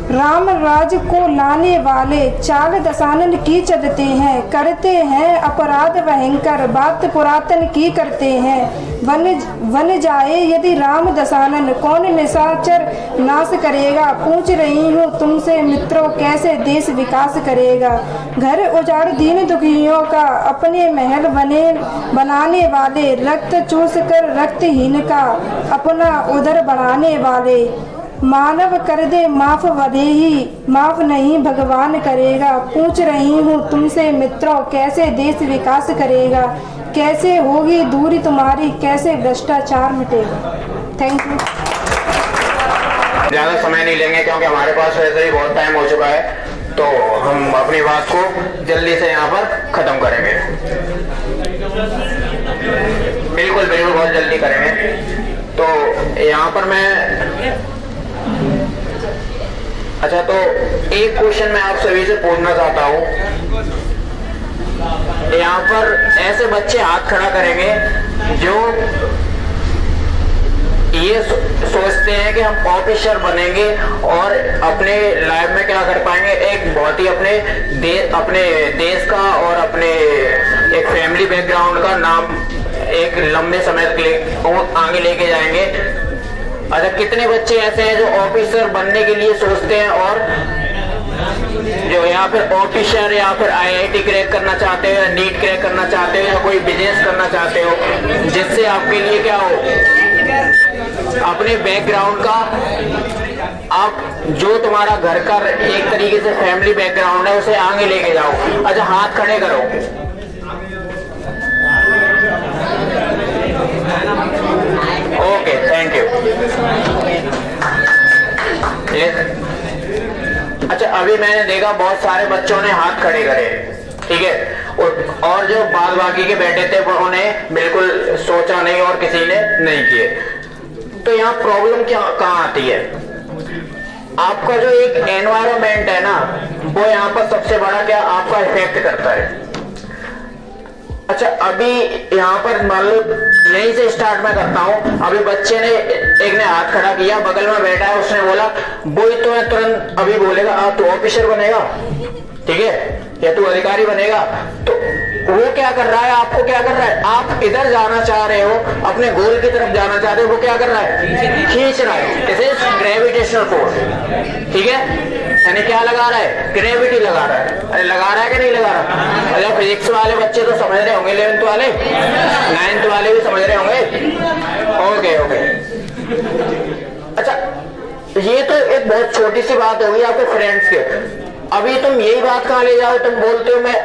राम राज को लाने वाले चाल दशानन की चलते हैं, करते हैं अपराध भयंकर, बात पुरातन की करते हैं। बन जाए यदि राम दशानन, कौन निशाचर नाश करेगा। पूछ रही हूँ तुमसे मित्रों, कैसे देश विकास करेगा। घर उजाड़ दीन दुखियों का अपने महल बनाने वाले, रक्त चूस कर रक्तहीन का अपना उदर बढ़ाने वाले। मानव कर दे माफ वदे ही, माफ नहीं भगवान करेगा। पूछ रही हूँ तुमसे मित्रों, कैसे देश विकास करेगा, कैसे होगी दूरी तुम्हारी, कैसे भ्रष्टाचार मिटेगा। Thank you. ज़्यादा समय नहीं लेंगे क्योंकि हमारे पास वैसे ही बहुत टाइम हो चुका है, तो हम अपनी बात को जल्दी से यहाँ पर ख़त्म करेंगे। बिल्कुल बिल्कुल बहुत जल्दी करेंगे। तो यहाँ पर मैं अच्छा, तो एक क्वेश्चन मैं आप सभी से पूछना चाहता हूँ। यहाँ पर ऐसे बच्चे हाथ खड़ा करेंगे जो ये सोचते हैं कि हम ऑफिसर बनेंगे और अपने लाइफ में क्या कर पाएंगे, एक बहुत ही अपने देश का और अपने एक फैमिली बैकग्राउंड का नाम एक लंबे समय तक आगे लेके जाएंगे। अच्छा, कितने बच्चे ऐसे हैं जो ऑफिसर बनने के लिए सोचते हैं और जो या फिर ऑफिसर या फिर IIT क्रैक करना चाहते हो या नीट क्रैक करना चाहते हो या कोई बिजनेस करना चाहते हो, जिससे आपके लिए क्या हो, अपने बैकग्राउंड का आप जो तुम्हारा घर का एक तरीके से फैमिली बैकग्राउंड है उसे आगे लेके जाओ। अच्छा, हाथ खड़े करो। Okay, thank you. अच्छा, अभी मैंने देखा बहुत सारे बच्चों ने हाथ खड़े करे, ठीक है, और जो बाद बाकी के बैठे थे उन्होंने बिल्कुल सोचा नहीं और किसी ने नहीं किए। तो यहाँ प्रॉब्लम क्या कहाँ आती है? आपका जो एक एनवायरनमेंट है ना, वो यहाँ पर सबसे बड़ा क्या आपका इफेक्ट करता है। अच्छा, अभी यहाँ पर मान लो यहीं से स्टार्ट मैं करता हूँ। अभी बच्चे ने एक ने हाथ खड़ा किया, बगल में बैठा है, उसने बोला वो ही तो है, तुरंत अभी बोलेगा तू ऑफिसर बनेगा, ठीक है, या तू अधिकारी बनेगा। तो वो क्या कर रहा है, आपको क्या कर रहा है, आप इधर जाना चाह रहे हो, अपने गोल की तरफ जाना चाह रहे हो, वो क्या कर रहा है, खींच रहा है। दिस इज ग्रेविटेशनल फोर्स, ठीक है, यानी क्या लगा रहा है, ग्रेविटी लगा रहा है। अरे लगा रहा है कि नहीं लगा रहा। अच्छा, फिजिक्स वाले बच्चे तो समझ रहे होंगे, 11th वाले, 9th वाले भी समझ रहे होंगे। Okay okay. अच्छा, ये तो एक बहुत छोटी सी बात होगी आपके फ्रेंड्स के। अभी तुम यही बात कहाँ ले जाओ, तुम बोलते हो मैं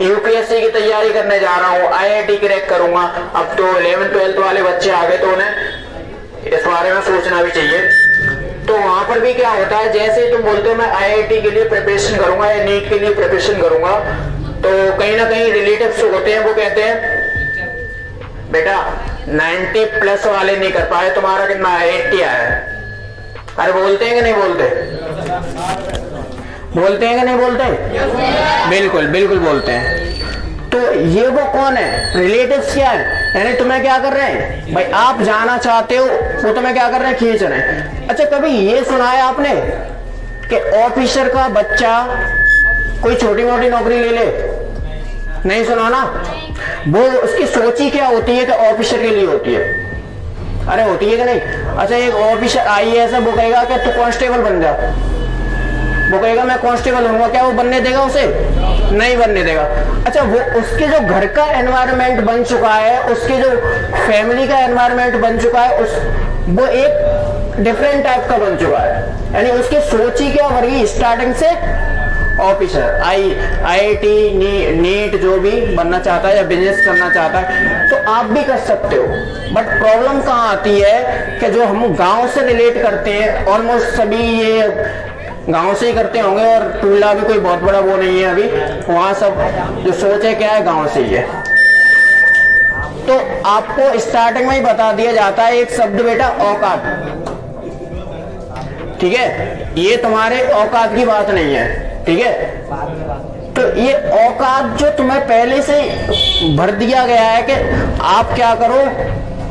यूपीएससी की तैयारी करने जा रहा हूँ, आईआईटी क्रैक करूंगा। अब तो 11th 12th वाले बच्चे आ गए, तो उन्हें इस बारे में सोचना भी चाहिए। तो वहां पर भी क्या होता है, जैसे तुम बोलते हो मैं आईआईटी के लिए प्रिपरेशन करूंगा या नीट के लिए प्रिपरेशन करूंगा, तो कहीं ना कहीं रिलेटिव्स होते हैं, वो कहते हैं बेटा 90+ वाले नहीं कर पाए, तुम्हारा कितना 80 आया है। अरे बोलते हैं कि नहीं बोलते, बोलते हैं कि नहीं बोलते, बिल्कुल बिल्कुल बोलते हैं। तो ये वो कौन है, रिलेटिव्स क्या है, यानी तुम्हें क्या कर रहे हैं भाई, आप जाना चाहते हो, वो तुम्हें क्या कर रहे हैं, खींच रहे हैं। अच्छा, कभी ये सुना है आपने कि ऑफिसर का बच्चा कोई छोटी मोटी नौकरी ले ले, नहीं सुना ना। वो उसकी सोच ही क्या होती है कि ऑफिसर के लिए होती है। अरे होती है कि नहीं। अच्छा, एक ऑफिसर आईएएस है, वो कहेगा कि तू कांस्टेबल बन जा, वो कहेगा मैं कांस्टेबल हूंगा, क्या वो बनने देगा उसे, नहीं बनने देगा। अच्छा, वो उसके जो घर का एनवायरनमेंट बन चुका है, उसके जो फैमिली का एनवायरनमेंट बन चुका है, वो एक डिफरेंट टाइप का बन चुका है, यानी उसकी सोच ही क्या वर्गी स्टार्टिंग से ऑफिसर, आईआईटी नीट जो भी बनना चाहता है या बिजनेस करना चाहता है, तो आप भी कर सकते हो। बट प्रॉब्लम कहाँ आती है कि जो हम गांव से रिलेट करते हैं, ऑलमोस्ट सभी ये गांव से ही करते होंगे, और टूला भी कोई बहुत बड़ा वो नहीं है अभी, वहां सब जो सोच है क्या है, गांव से ही है। तो आपको स्टार्टिंग में ही बता दिया जाता है एक शब्द बेटा, औकात, ठीक है, ये तुम्हारे औकात की बात नहीं है, ठीक है। तो ये औकात जो तुम्हें पहले से भर दिया गया है कि आप क्या करो,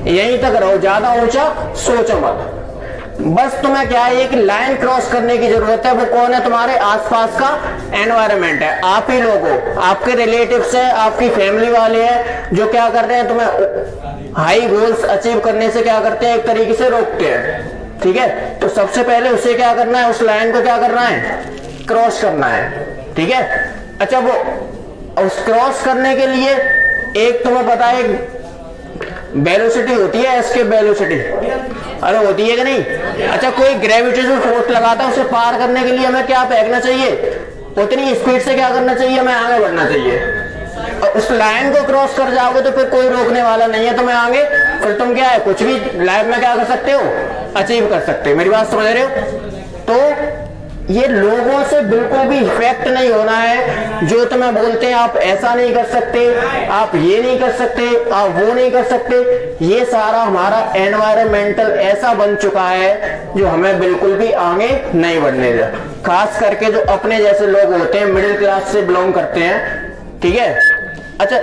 यहीं तक रहो, ज्यादा ऊंचा सोचो मत। बस तुम्हें क्या है, एक लाइन क्रॉस करने की जरूरत है। वो कौन है, तुम्हारे आसपास का एनवायरनमेंट है, आप ही लोग हो, आपके रिलेटिव्स हैं, आपकी फैमिली वाले हैं, जो क्या कर रहे हैं, तुम्हें हाई गोल्स अचीव करने से क्या करते हैं, एक तरीके से रोकते हैं, ठीक है। तो सबसे पहले उसे क्या करना है, उस लाइन को क्या करना है, क्रॉस करना है, ठीक है। अच्छा, वो उस क्रॉस करने के लिए एक तुम्हें पता है वेलोसिटी होती है, एस्केप वेलोसिटी, अरे होती है कि नहीं। अच्छा, कोई ग्रेविटेशनल फोर्स लगाता है, उसे पार करने के लिए हमें क्या फेंकना चाहिए, उतनी स्पीड से क्या करना चाहिए, हमें आगे बढ़ना चाहिए। और उस लाइन को क्रॉस कर जाओगे तो फिर कोई रोकने वाला नहीं है तुम्हें आगे, फिर तुम क्या है, कुछ भी लाइफ में क्या कर सकते हो, अचीव कर सकते हो। मेरी बात समझ रहे हो। तो ये लोगों से बिल्कुल भी इफेक्ट नहीं होना है, जो तुम्हें बोलते हैं आप ऐसा नहीं कर सकते, आप ये नहीं कर सकते, आप वो नहीं कर सकते, ये सारा हमारा एनवायरमेंटल ऐसा बन चुका है जो हमें बिल्कुल भी आगे नहीं बढ़ने दे। खास करके जो अपने जैसे लोग होते हैं, मिडिल क्लास से बिलोंग करते हैं, ठीक है। अच्छा,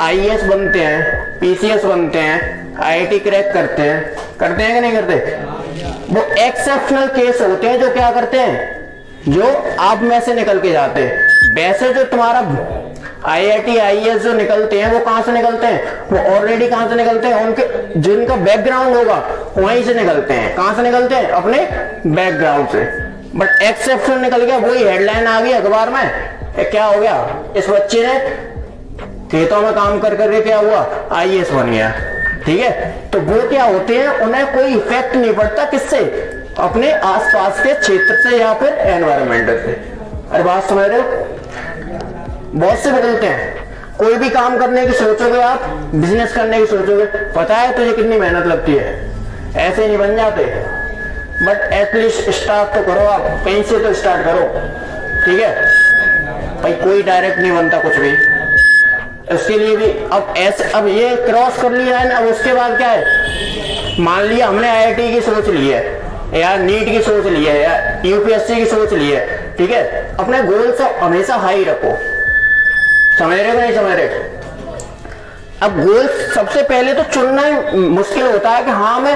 आईएएस बनते हैं, पीसीएस बनते हैं, आईआईटी क्रैक करते हैं कि नहीं करते, वो एक्सेप्शनल केस होते हैं जो क्या करते हैं, जो आप में से निकल के जाते हैं। वैसे जो तुम्हारा आईआईटी आईएएस जो निकलते हैं, वो कहां से निकलते हैं, वो ऑलरेडी कहां से निकलते हैं, उनके जिनका बैकग्राउंड होगा वहीं से निकलते हैं। कहां से निकलते हैं, अपने बैकग्राउंड से। बट एक्सेप्शन निकल गया, वही हेडलाइन आ गई अखबार में, क्या हो गया, इस बच्चे ने खेतों में काम कर करके क्या हुआ, आईएएस बन गया, ठीक है। तो वो क्या होते हैं, उन्हें कोई इफेक्ट नहीं पड़ता, किससे, अपने आसपास के क्षेत्र से या फिर एनवायरमेंट से। अरे बात समझ रहे हो, बहुत से बदलते हैं। कोई भी काम करने की सोचोगे आप, बिजनेस करने की सोचोगे, पता है तुझे कितनी मेहनत लगती है, ऐसे नहीं बन जाते। बट एटलीस्ट स्टार्ट तो करो, आप कहीं से तो स्टार्ट करो, ठीक है भाई। कोई डायरेक्ट नहीं बनता कुछ भी, उसके लिए भी अब ऐसे, अब ये क्रॉस कर लिया है ना, अब उसके बाद क्या है, मान लिया हमने आईआईटी की सोच ली है, या नीट की सोच ली है या यूपीएससी की सोच ली है, ठीक है, अपने गोल से हमेशा हाई रखो। समझ रहे हो नहीं समझ रहे? अब गोल सबसे पहले तो चुनना मुश्किल होता है कि हाँ मैं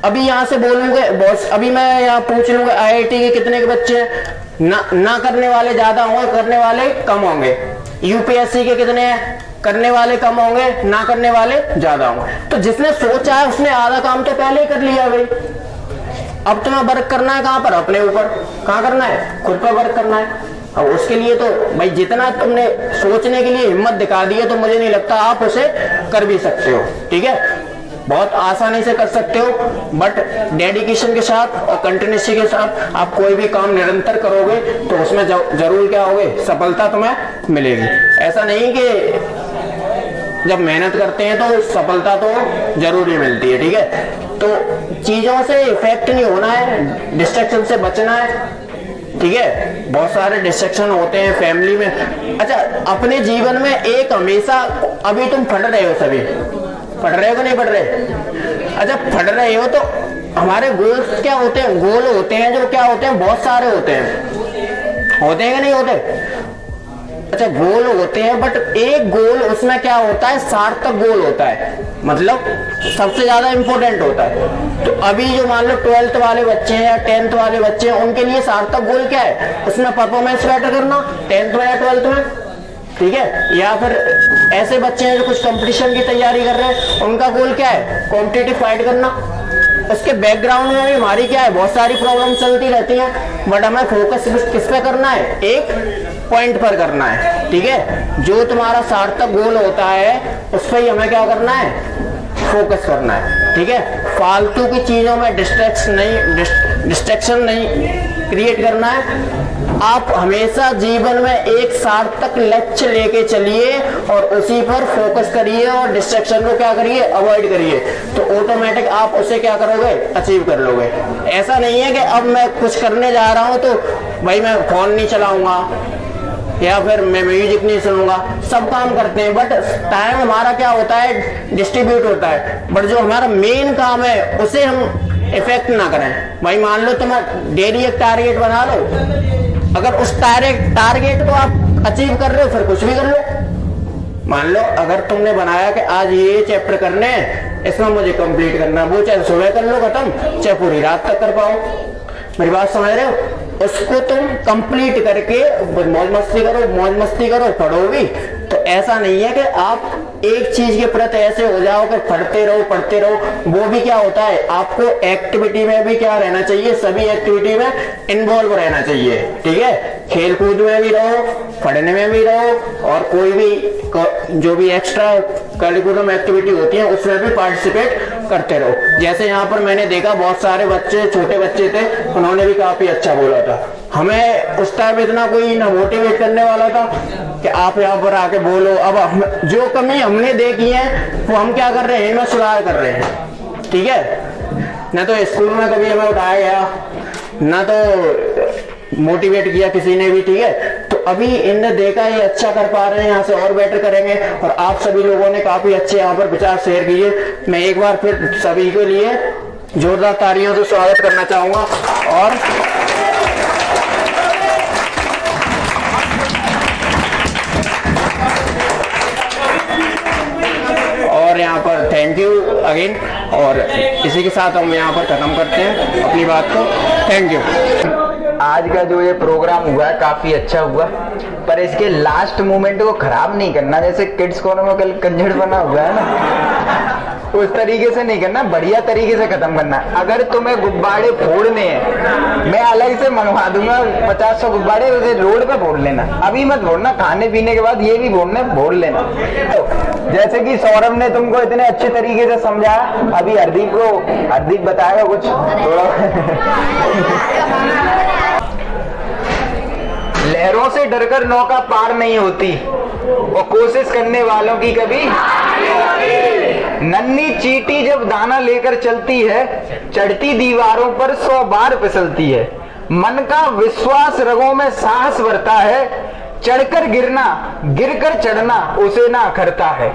अभी यहाँ से बोलूंगा बॉस, अभी मैं यहाँ पूछ लूंगा आईआईटी के कितने के बच्चे हैं, ना करने वाले ज्यादा होंगे, करने वाले कम होंगे। यूपीएससी के कितने हैं, करने वाले कम होंगे, ना करने वाले ज्यादा होंगे। तो जिसने सोचा है उसने आधा काम तो पहले ही कर लिया भाई। अब तुम्हें वर्क करना है कहाँ पर, अपने ऊपर। कहाँ करना है, खुद पर वर्क करना है। अब उसके लिए तो भाई जितना तुमने सोचने के लिए हिम्मत दिखा दी है तो मुझे नहीं लगता आप उसे कर भी सकते हो, ठीक है। बहुत आसानी से कर सकते हो, बट डेडिकेशन के साथ और कंटिन्यूसी के साथ आप कोई भी काम निरंतर करोगे तो उसमें जरूर क्या होगे, सफलता तुम्हें मिलेगी। ऐसा नहीं कि जब मेहनत करते हैं तो सफलता तो जरूर ही मिलती है, ठीक है। तो चीजों से इफेक्ट नहीं होना है, डिस्ट्रैक्शन से बचना है, ठीक है। बहुत सारे डिस्ट्रैक्शन होते हैं फैमिली में। अच्छा, अपने जीवन में एक हमेशा, अभी तुम पढ़ रहे हो, सभी पढ़ रहे हो कि नहीं पढ़ रहे? अच्छा, पढ़ रहे हो तो हमारे गोल्स क्या होते हैं, गोल होते हैं जो क्या होते हैं, बहुत सारे होते हैं कि नहीं होते? अच्छा, गोल होते हैं बट एक गोल उसमें क्या होता है, सार्थक गोल होता है, मतलब सबसे ज्यादा इंपॉर्टेंट होता है। तो अभी जो मान लो 12th वाले बच्चे हैं या 10th वाले बच्चे हैं, उनके लिए सार्थक गोल क्या है, उसमें परफॉर्मेंस बेटर करना 10th में या 12th में, ठीक है। या फिर ऐसे बच्चे हैं जो कुछ कंपटीशन की तैयारी कर रहे हैं, उनका गोल क्या है, कॉम्पिटिटिव फाइट करना। उसके बैकग्राउंड में भी हमारी क्या है, बहुत सारी प्रॉब्लम चलती रहती हैं, बट हमें फोकस किस पे करना है, एक पॉइंट पर करना है, ठीक है। जो तुम्हारा सार्थक गोल होता है उस पर ही हमें क्या करना है, फोकस करना है, ठीक है। फालतू की चीजों में डिस्ट्रैक्शन नहीं क्रिएट करना है। आप हमेशा जीवन में एक सार्थक लक्ष्य लेके चलिए और उसी पर फोकस करिए और डिस्ट्रैक्शन को क्या करिए, अवॉइड करिए, तो ऑटोमेटिक आप उसे क्या करोगे, अचीव कर लोगे। ऐसा नहीं है कि अब मैं कुछ करने जा रहा हूं तो भाई मैं फोन नहीं चलाऊंगा या फिर मैं म्यूजिक नहीं सुनूंगा। सब काम करते हैं बट टाइम हमारा क्या होता है, डिस्ट्रीब्यूट होता है, बट जो हमारा मेन काम है उसे हम इफेक्ट ना करें। भाई मान लो तुम डेली एक टारगेट बना लो, अगर उस टारगेट को आप अचीव कर रहे हो फिर कुछ भी कर लो। मान लो अगर तुमने बनाया कि आज ये चैप्टर करने हैं, इसमें मुझे कंप्लीट करना, वो चाहे सुबह कर लो खत्म, चाहे पूरी रात तक कर पाओ। मेरी बात समझ रहे हो? उसको तुम कंप्लीट करके मौज मस्ती करो, पढ़ो भी। तो ऐसा नहीं है कि आप एक चीज के प्रति ऐसे हो जाओ कि पढ़ते रहो। वो भी क्या होता है, आपको एक्टिविटी में भी क्या रहना चाहिए, सभी एक्टिविटी में इन्वॉल्व रहना चाहिए, ठीक है। खेल कूद में भी रहो, पढ़ने में भी रहो, और कोई भी जो भी एक्स्ट्रा करिकुलम एक्टिविटी होती है उसमें भी पार्टिसिपेट करते रहो। जैसे यहाँ पर मैंने देखा बहुत सारे बच्चे, छोटे बच्चे थे, उन्होंने भी काफी अच्छा बोला था। हमें उस टाइम इतना कोई ना मोटिवेट करने वाला था कि आप यहाँ पर आके बोलो। अब जो कमी हमने देखी है वो हम क्या कर रहे हैं, इनमें सुधार कर रहे हैं, ठीक है। न तो स्कूल में कभी हमें उठाया गया, न तो मोटिवेट किया किसी ने भी, ठीक है। तो अभी इनने देखा ये अच्छा कर पा रहे हैं, यहाँ से और बेटर करेंगे, और आप सभी लोगों ने काफी अच्छे यहाँ पर विचार शेयर किए। मैं एक बार फिर सभी के लिए जोरदार तालियों से स्वागत करना चाहूंगा। और यहाँ पर थैंक यू अगेन, और इसी के साथ हम यहाँ पर खत्म करते हैं अपनी बात को। Thank you. आज का जो ये प्रोग्राम हुआ है काफी अच्छा हुआ, पर इसके लास्ट मोमेंट को खराब नहीं करना। जैसे किड्स कॉर्नर में कल कंजड़ बना हुआ है ना, उस तरीके से नहीं करना, बढ़िया तरीके से खत्म करना। अगर तुम्हें गुब्बारे फोड़ने हैं, मैं अलग से मंगवा दूंगा 50-100 गुब्बारे, उसे रोड पे फोड़ लेना, अभी मत फोड़ना, खाने पीने के बाद ये भी फोड़ लेना। तो जैसे कि सौरभ ने तुमको इतने अच्छे तरीके से समझाया, अभी हरदीप बताएगा कुछ थोड़ा। लहरों से डरकर नौका पार नहीं होती, और कोशिश करने वालों की कभी। नन्ही चींटी जब दाना लेकर चलती है, चढ़ती दीवारों पर 100 बार फिसलती है। मन का विश्वास रगों में साहस भरता है, चढ़कर गिरना, गिरकर चढ़ना उसे ना अखरता है।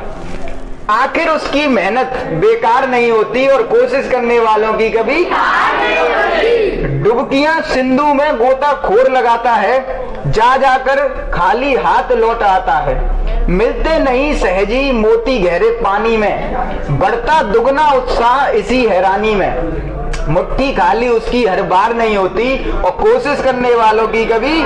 आखिर उसकी मेहनत बेकार नहीं होती और कोशिश करने वालों की कभी डुबकियां सिंधु में गोताखोर लगाता है, जा जाकर खाली हाथ लौट आता है। मिलते नहीं सहजी मोती गहरे पानी में, बढ़ता दुगना उत्साह इसी हैरानी में। मुट्ठी खाली उसकी हर बार नहीं होती और कोशिश करने वालों की कभी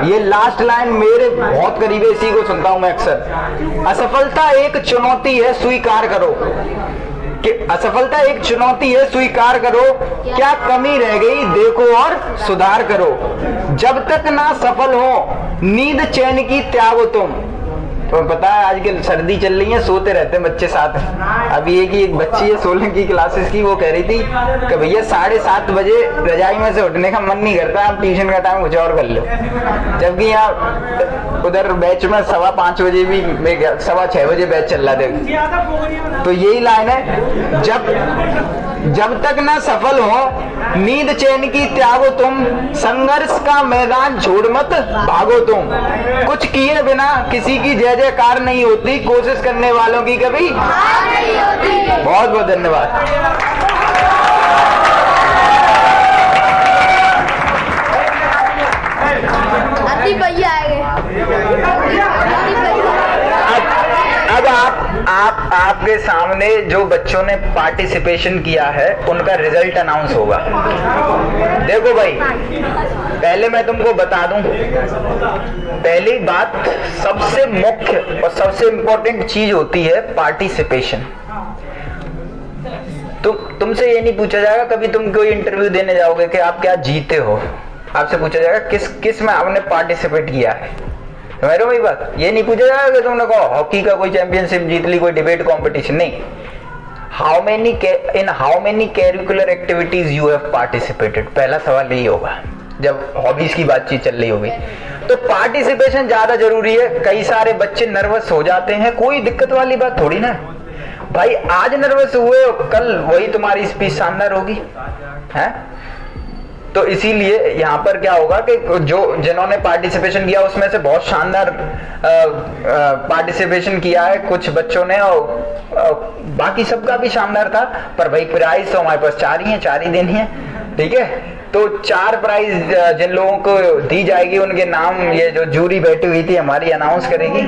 ये लास्ट लाइन मेरे बहुत करीब है, इसी को सुनता हूं मैं अक्सर। असफलता एक चुनौती है स्वीकार करो, कि असफलता एक चुनौती है स्वीकार करो, क्या कमी रह गई देखो और सुधार करो। जब तक ना सफल हो नींद चैन की त्यागो तुम। तो पता है आजकल सर्दी चल रही है, सोते रहते हैं बच्चे साथ। अभी एक बच्ची है 16 की क्लासेस की, वो कह रही थी कि भैया 7:30 बजे रजाई में से उठने का मन नहीं करता, आप ट्यूशन का टाइम कुछ और कर लो। जबकि यहाँ उधर बैच में 5:15 बजे भी 6:15 बजे बैच चल रहा था। तो यही लाइन है, जब तक ना सफल हो नींद चैन की त्यागो तुम, संघर्ष का मैदान छोड़ मत भागो तुम। कुछ किए बिना किसी की जय जयकार नहीं होती, कोशिश करने वालों की कभी हार नहीं होती। बहुत बहुत धन्यवाद। भैया अब आपके सामने जो बच्चों ने पार्टिसिपेशन किया है उनका रिजल्ट अनाउंस होगा। देखो भाई, पहले मैं तुमको बता दूं, पहली बात सबसे मुख्य और सबसे इंपॉर्टेंट चीज होती है पार्टिसिपेशन। तुमसे ये नहीं पूछा जाएगा कभी, तुम कोई इंटरव्यू देने जाओगे कि आप क्या जीते हो, आपसे पूछा जाएगा किस में आपने पार्टिसिपेट किया है। समझ वही बात, ये नहीं पूछा जाएगा कि तुमने कहा हॉकी का कोई चैंपियनशिप जीत ली, कोई डिबेट कंपटीशन, नहीं। How many curricular activities you have participated, पहला सवाल यही होगा जब हॉबीज की बातचीत चल रही होगी। तो पार्टिसिपेशन ज्यादा जरूरी है। कई सारे बच्चे नर्वस हो जाते हैं, कोई दिक्कत वाली बात थोड़ी ना भाई। आज नर्वस हुए, कल वही तुम्हारी स्पीच शानदार होगी, है। तो इसीलिए यहाँ पर क्या होगा कि जिन्होंने पार्टिसिपेशन किया उसमें से बहुत शानदार पार्टिसिपेशन किया है कुछ बच्चों ने, और बाकी सबका भी शानदार था। पर भाई प्राइज तो हमारे पास 4 ही देनी है, ठीक है। तो 4 प्राइज जिन लोगों को दी जाएगी उनके नाम ये जो जूरी बैठी हुई थी हमारी अनाउंस करेगी।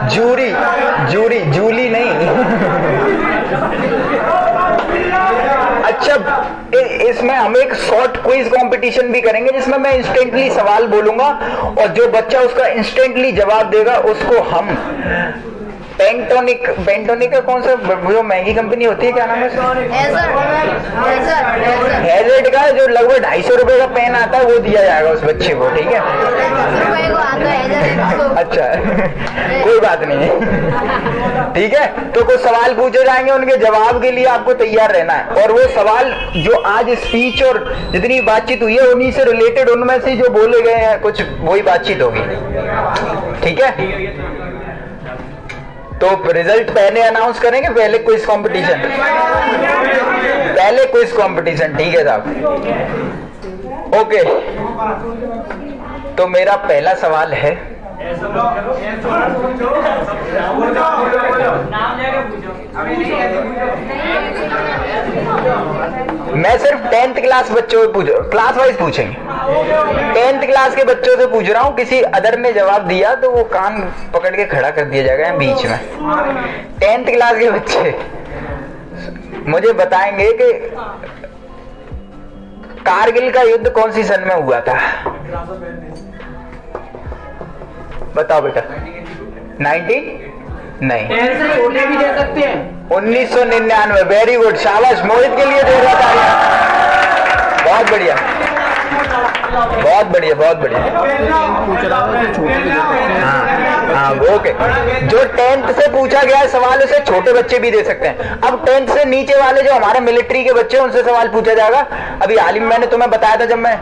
जूली नहीं। अच्छा, इसमें हम एक शॉर्ट क्विज कंपटीशन भी करेंगे जिसमें मैं इंस्टेंटली सवाल बोलूंगा और जो बच्चा उसका इंस्टेंटली जवाब देगा उसको हम पेंटोनिक का कौन सा जो महंगी कंपनी होती है, क्या नाम है, हैजर्ड का जो लगभग 250 रुपए का पेन आता है वो दिया जाएगा उस बच्चे को, ठीक है। अच्छा कोई बात नहीं है, ठीक है। तो कुछ सवाल पूछे जाएंगे, उनके जवाब के लिए आपको तैयार रहना है। और वो सवाल जो आज स्पीच और जितनी बातचीत हुई है उन्हीं से रिलेटेड, उनमें से जो बोले गए हैं कुछ वही बातचीत होगी, ठीक है। तो रिजल्ट पहले अनाउंस करेंगे, पहले क्विज कंपटीशन, ठीक है साहब, ओके। तो मेरा पहला सवाल है, मैं सिर्फ 10th क्लास बच्चों से क्लास वाइज पूछेंगे। 10th क्लास के बच्चों से पूछ रहा हूँ, किसी अदर ने जवाब दिया तो वो कान पकड़ के खड़ा कर दिया जाएगा बीच में। 10th क्लास के बच्चे मुझे बताएंगे कि कारगिल का युद्ध कौन सी सन में हुआ था, बताओ बेटा। 19 नहीं, छोटे भी दे सकते हैं। 1999। वेरी गुड, शाबाश, मोहित के लिए जोरदार तालियां। बहुत बढ़िया, बहुत बढ़िया, बहुत बढ़िया। हाँ, ओके। जो 10th से पूछा गया है सवाल उसे छोटे बच्चे भी दे सकते हैं। अब 10th से नीचे वाले जो हमारे मिलिट्री के बच्चे हैं उनसे सवाल पूछा जाएगा। अभी हाल ही में मैंने तुम्हें बताया था जब मैं,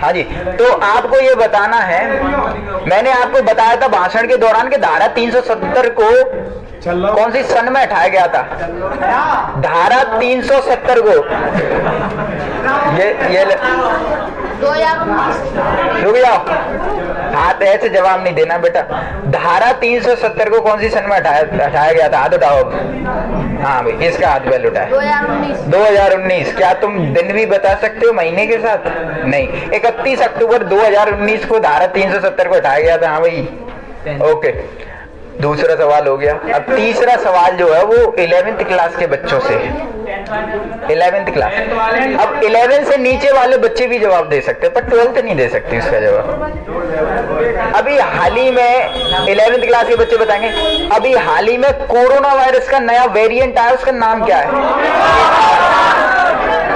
हाँ जी, तो आपको ये बताना है, मैंने आपको बताया था भाषण के दौरान कि धारा 370 को कौन सी सन में हटाया गया था। धारा 370 को ये रुक जाओ, हाथ ऐसे जवाब नहीं देना बेटा। धारा 370 को कौन सी सन में हटाया गया था? हाथ उठाओ। हाँ भाई, किसका हाथ पहले उठाया? 2019। क्या तुम दिन भी बता सकते हो महीने के साथ? नहीं। 31 अक्टूबर 2019 को धारा 370 को हटाया गया था। हाँ भाई, ओके। दूसरा सवाल हो गया। अब तीसरा सवाल जो है वो 11th क्लास के बच्चों से। 11th class. अब 11 से नीचे वाले बच्चे भी जवाब दे सकते हैं, पर 12th नहीं दे सकते इसका जवाब। अभी हाल ही में 11th क्लास के बच्चे बताएंगे, अभी हाल ही में कोरोना वायरस का नया वेरिएंट आया, उसका नाम क्या है?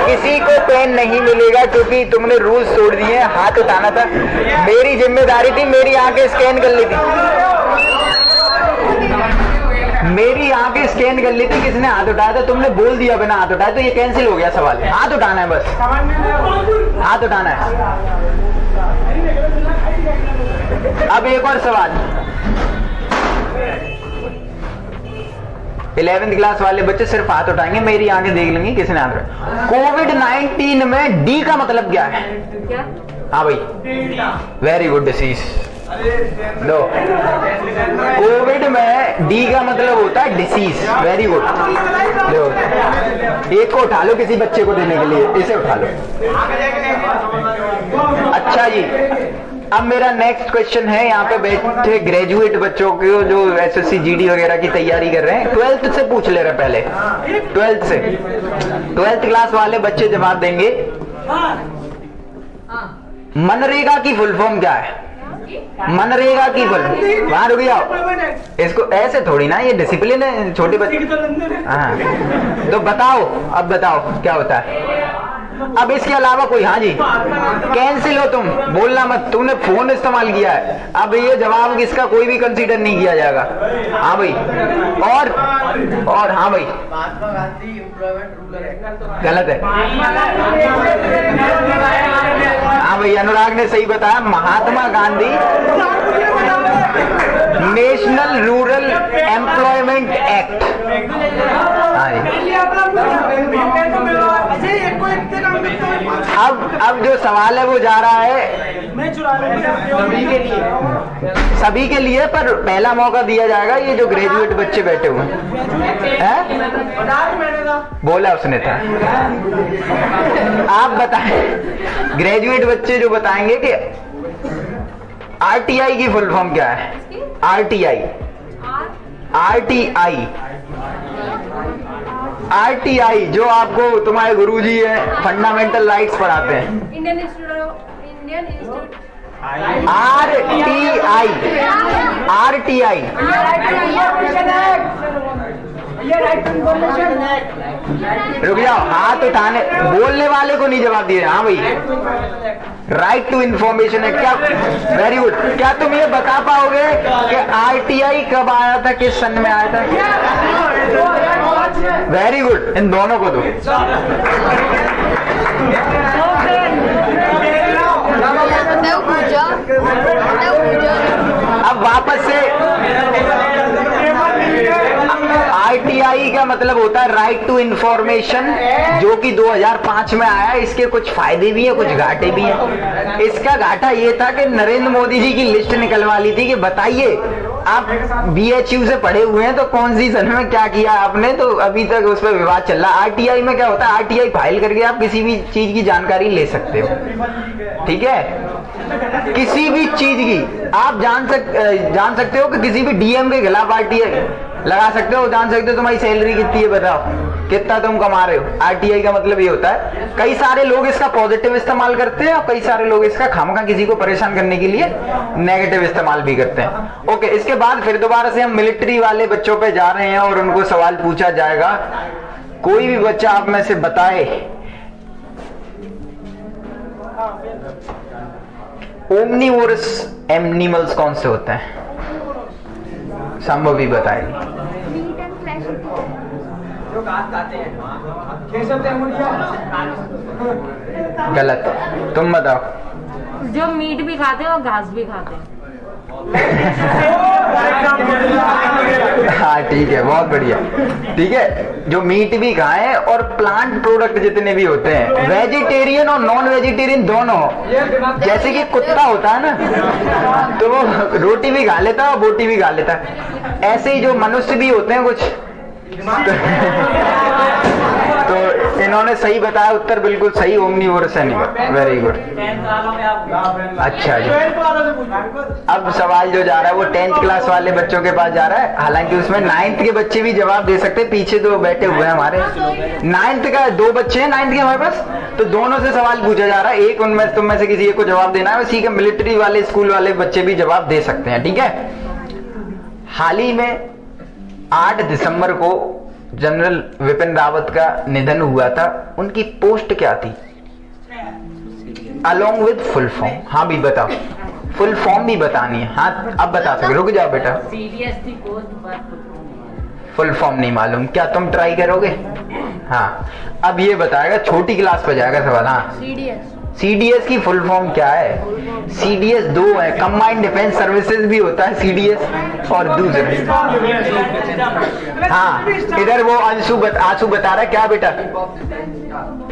किसी को पेन नहीं मिलेगा क्योंकि तुमने रूल्स तोड़ दिए। हाथ उठाना था, मेरी जिम्मेदारी थी, मेरी आंखें स्कैन कर ली थी, मेरी आंखें स्कैन कर ली थी। किसने हाथ उठाया था? तुमने बोल दिया बिना हाथ उठाए, तो ये कैंसिल हो गया सवाल। हाथ उठाना है, बस हाथ उठाना है। अब एक और सवाल। 11th क्लास वाले बच्चे सिर्फ हाथ उठाएंगे, मेरी आंखें देख लेंगी किसने हाथ उठाया। कोविड-19 में डी का मतलब क्या है? हाँ भाई, वेरी गुड डिसीज। लो, कोविड में डी का मतलब होता है डिसीज। Very good. लो, एक को उठा लो किसी बच्चे को देने के लिए, इसे उठा लो। अच्छा जी, अब मेरा नेक्स्ट क्वेश्चन है, यहाँ पे बैठे ग्रेजुएट बच्चों को जो SSC GD वगैरह की तैयारी कर रहे हैं, 12th से पूछ ले रहे पहले। 12th से, 12th क्लास वाले बच्चे जवाब देंगे। मनरेगा की फुल फॉर्म क्या है? मनरेगा की फुल, वहां रुक जाओ, इसको ऐसे थोड़ी ना, ये डिसिप्लिन है छोटे बच्चे। हाँ, तो बताओ, अब बताओ क्या होता है। अब इसके अलावा कोई? हाँ जी, कैंसिल हो तुम, बोलना मत, तुमने फोन इस्तेमाल किया है। अब ये जवाब इसका कोई भी कंसीडर नहीं किया जाएगा। हाँ भाई, और हाँ भाई, गलत है। हाँ भाई, अनुराग ने सही बताया, Mahatma Gandhi national rural employment act. अब जो सवाल है वो जा रहा है सभी के लिए, पर पहला मौका दिया जाएगा ये जो ग्रेजुएट बच्चे बैठे हुए हैं। बोला उसने था। आप बताएं, ग्रेजुएट बच्चे जो बताएंगे कि RTI की फुल फॉर्म क्या है? RTI जो आपको तुम्हारे गुरुजी है फंडामेंटल राइट्स पढ़ाते हैं। इंडियन इंस्टीट्यूट RTI रुक जाओ, हाथ उठाने, बोलने वाले को नहीं जवाब दिए। हाँ भाई, राइट टू इंफॉर्मेशन है क्या? Very good. क्या तुम ये बता पाओगे कि RTI कब आया था, किस सन में आया था? वेरी गुड, इन दोनों को दो। अब वापस से, RTI का मतलब होता है राइट टू इंफॉर्मेशन, जो कि 2005 में आया। इसके कुछ फायदे भी है, कुछ घाटे भी है। इसका घाटा ये था कि नरेंद्र मोदी जी की लिस्ट निकलवा ली थी कि बताइए आप BHU से पढ़े हुए हैं तो कौन सी सन में क्या किया आपने, तो अभी तक उस पर विवाद चल रहा है। RTI में क्या होता है, RTI फाइल करके आप किसी भी चीज की जानकारी ले सकते हो। ठीक है, किसी भी चीज की आप जान सकते हो कि किसी भी DM के खिलाफ RTI लगा सकते हो, जान सकते हो तुम्हारी सैलरी कितनी है, बताओ कितना तुम कमा रहे हो। RTI का मतलब ये होता है। कई सारे लोग इसका पॉजिटिव इस्तेमाल करते हैं और कई सारे लोग इसका खामखा किसी को परेशान करने के लिए नेगेटिव इस्तेमाल भी करते हैं। ओके, इसके बाद फिर दोबारा से हम मिलिट्री वाले बच्चों पे जा रहे हैं और उनको सवाल पूछा जाएगा। कोई भी बच्चा आप में से बताए ओमनीवोरस एनिमल्स कौन से होते हैं? संभव भी बताएगी। गलत, तुम बताओ। जो मीट भी खाते हैं और घास भी खाते हैं। हाँ ठीक है, बहुत बढ़िया। ठीक है, जो मीट भी खाएं और प्लांट प्रोडक्ट जितने भी होते हैं, वेजिटेरियन और नॉन वेजिटेरियन दोनों हो। जैसे कि कुत्ता होता है ना, तो वो रोटी भी खा लेता है और बोटी भी खा लेता है, ऐसे ही जो मनुष्य भी होते हैं कुछ। तो इन्होंने सही बताया, उत्तर बिल्कुल सही, ओमनीवोरस एनिमल। Very good. अच्छा जी, अब सवाल जो जा रहा है वो 10th क्लास वाले बच्चों के पास जा रहा है, हालांकि उसमें 9th के बच्चे भी जवाब दे सकते हैं। पीछे तो बैठे हुए हैं हमारे 9th का, 2 बच्चे हैं 9th के हमारे पास, तो दोनों से सवाल पूछा जा रहा है। एक उनमें तुम में से किसी एक को जवाब देना है, उसी के मिलिट्री वाले स्कूल वाले बच्चे भी जवाब दे सकते हैं। ठीक है, हाल ही में 8 दिसंबर को जनरल विपिन रावत का निधन हुआ था। उनकी पोस्ट क्या थी अलोंग विद फुल फॉर्म? हाँ भी बताओ, फुल फॉर्म भी बतानी है। हाँ अब बता सकते, रुक जाओ बेटा। फुल फॉर्म नहीं मालूम, क्या तुम ट्राई करोगे? हाँ अब ये बताएगा, छोटी क्लास पे जाएगा सवाल। हाँ CDS की फुल फॉर्म क्या है? CDS 2 है, कंबाइंड डिफेंस सर्विसेज भी होता है CDS, और दूसरे। हाँ इधर वो आंसू बता रहा है, क्या बेटा?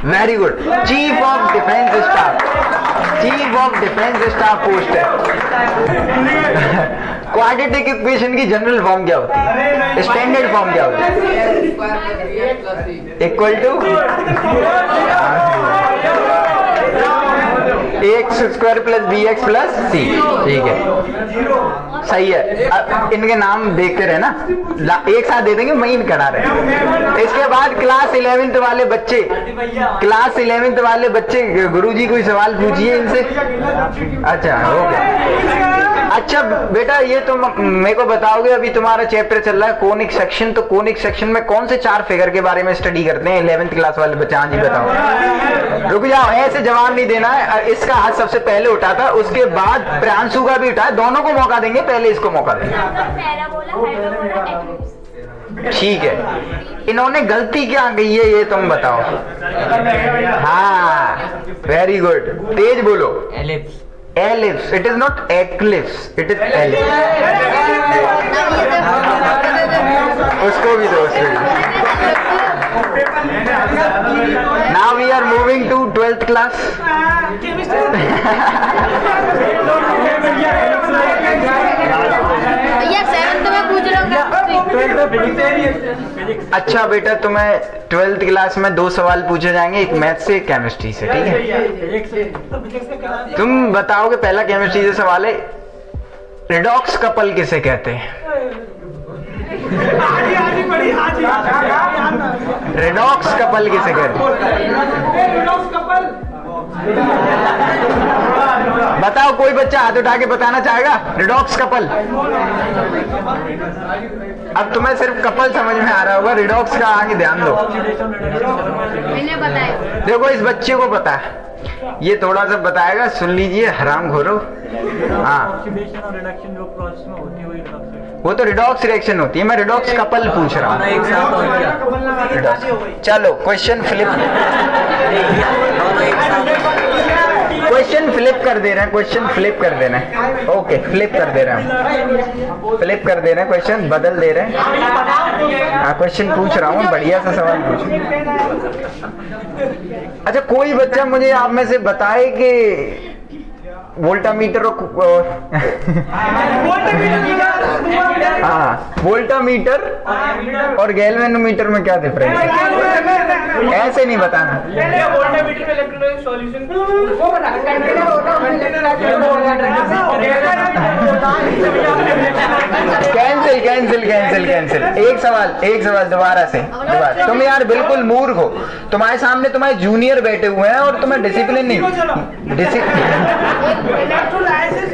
Very good, chief of defence staff. Chief of defence staff post है। क्वाड्रेटिक इक्वेशन की जनरल फॉर्म क्या होती है? स्टैंडर्ड फॉर्म क्या होती है? Equal to X square plus bx plus c। ठीक है, सही है। अब इनके नाम देखते रहे ना, एक साथ दे देंगे, महीन करा रहे। इसके बाद क्लास 11th वाले बच्चे, क्लास 11th वाले बच्चे, गुरुजी कोई सवाल पूछिए इनसे। अच्छा हो गया। अच्छा बेटा, ये तुम मेरे को बताओगे, अभी तुम्हारा चैप्टर चल रहा है कोनिक सेक्शन, तो कोनिक सेक्शन में कौन से 4 फिगर के बारे में स्टडी करते हैं 11th क्लास वाले बच्चे? हाँ जी बताओ। रुक जाओ, ऐसे जवाब नहीं देना है। इसका हाथ सबसे पहले उठा था, उसके बाद प्रियांशु का भी उठा, दोनों को मौका देंगे, पहले इसको मौका देंगे। ठीक है, इन्होंने गलती क्या की है ये तुम बताओ। हाँ वेरी गुड, तेज बोलो। Ellipse. It is not eclipse. It is ellipse. उसको भी दो, उसको भी। Now we are moving to 12th class. अच्छा बेटा, तुम्हें 12th क्लास में 2 सवाल पूछे जाएंगे, एक मैथ से एक केमिस्ट्री से। ठीक है, तुम बताओगे। पहला केमिस्ट्री से सवाल है, रिडॉक्स कपल किसे कहते हैं? रिडॉक्स कपल किसे कहते हैं? बताओ, कोई बच्चा हाथ उठा के बताना चाहेगा रिडॉक्स कपल? अब तुम्हें सिर्फ कपल समझ में आ रहा होगा, रिडॉक्स का आगे ध्यान दो। देखो इस बच्चे को पता है, ये थोड़ा सा बताएगा, सुन लीजिए हराम खोरो। हाँ वो तो रिडॉक्स रिएक्शन होती है, मैं रिडॉक्स कपल पूछ रहा हूँ। चलो क्वेश्चन फ्लिप कर दे रहे हैं, क्वेश्चन फ्लिप कर देना है। ओके फ्लिप कर दे रहे हैं, फ्लिप कर दे रहे हैं, क्वेश्चन बदल दे रहे हैं। हाँ क्वेश्चन पूछ रहा हूँ, बढ़िया सा सवाल पूछ। अच्छा कोई बच्चा मुझे आप में से बताए कि वोल्टामीटर और हाँ वोल्टामीटर और गैल्वेनोमीटर में क्या डिफरेंस है? ऐसे नहीं बताना। Cancel cancel cancel cancel. एक सवाल दोबारा से। तुम यार बिल्कुल मूर्ख हो, तुम्हारे सामने तुम्हारे जूनियर बैठे हुए हैं और तुम्हें डिसिप्लिन नहीं। इलेक्ट्रोलाइसिस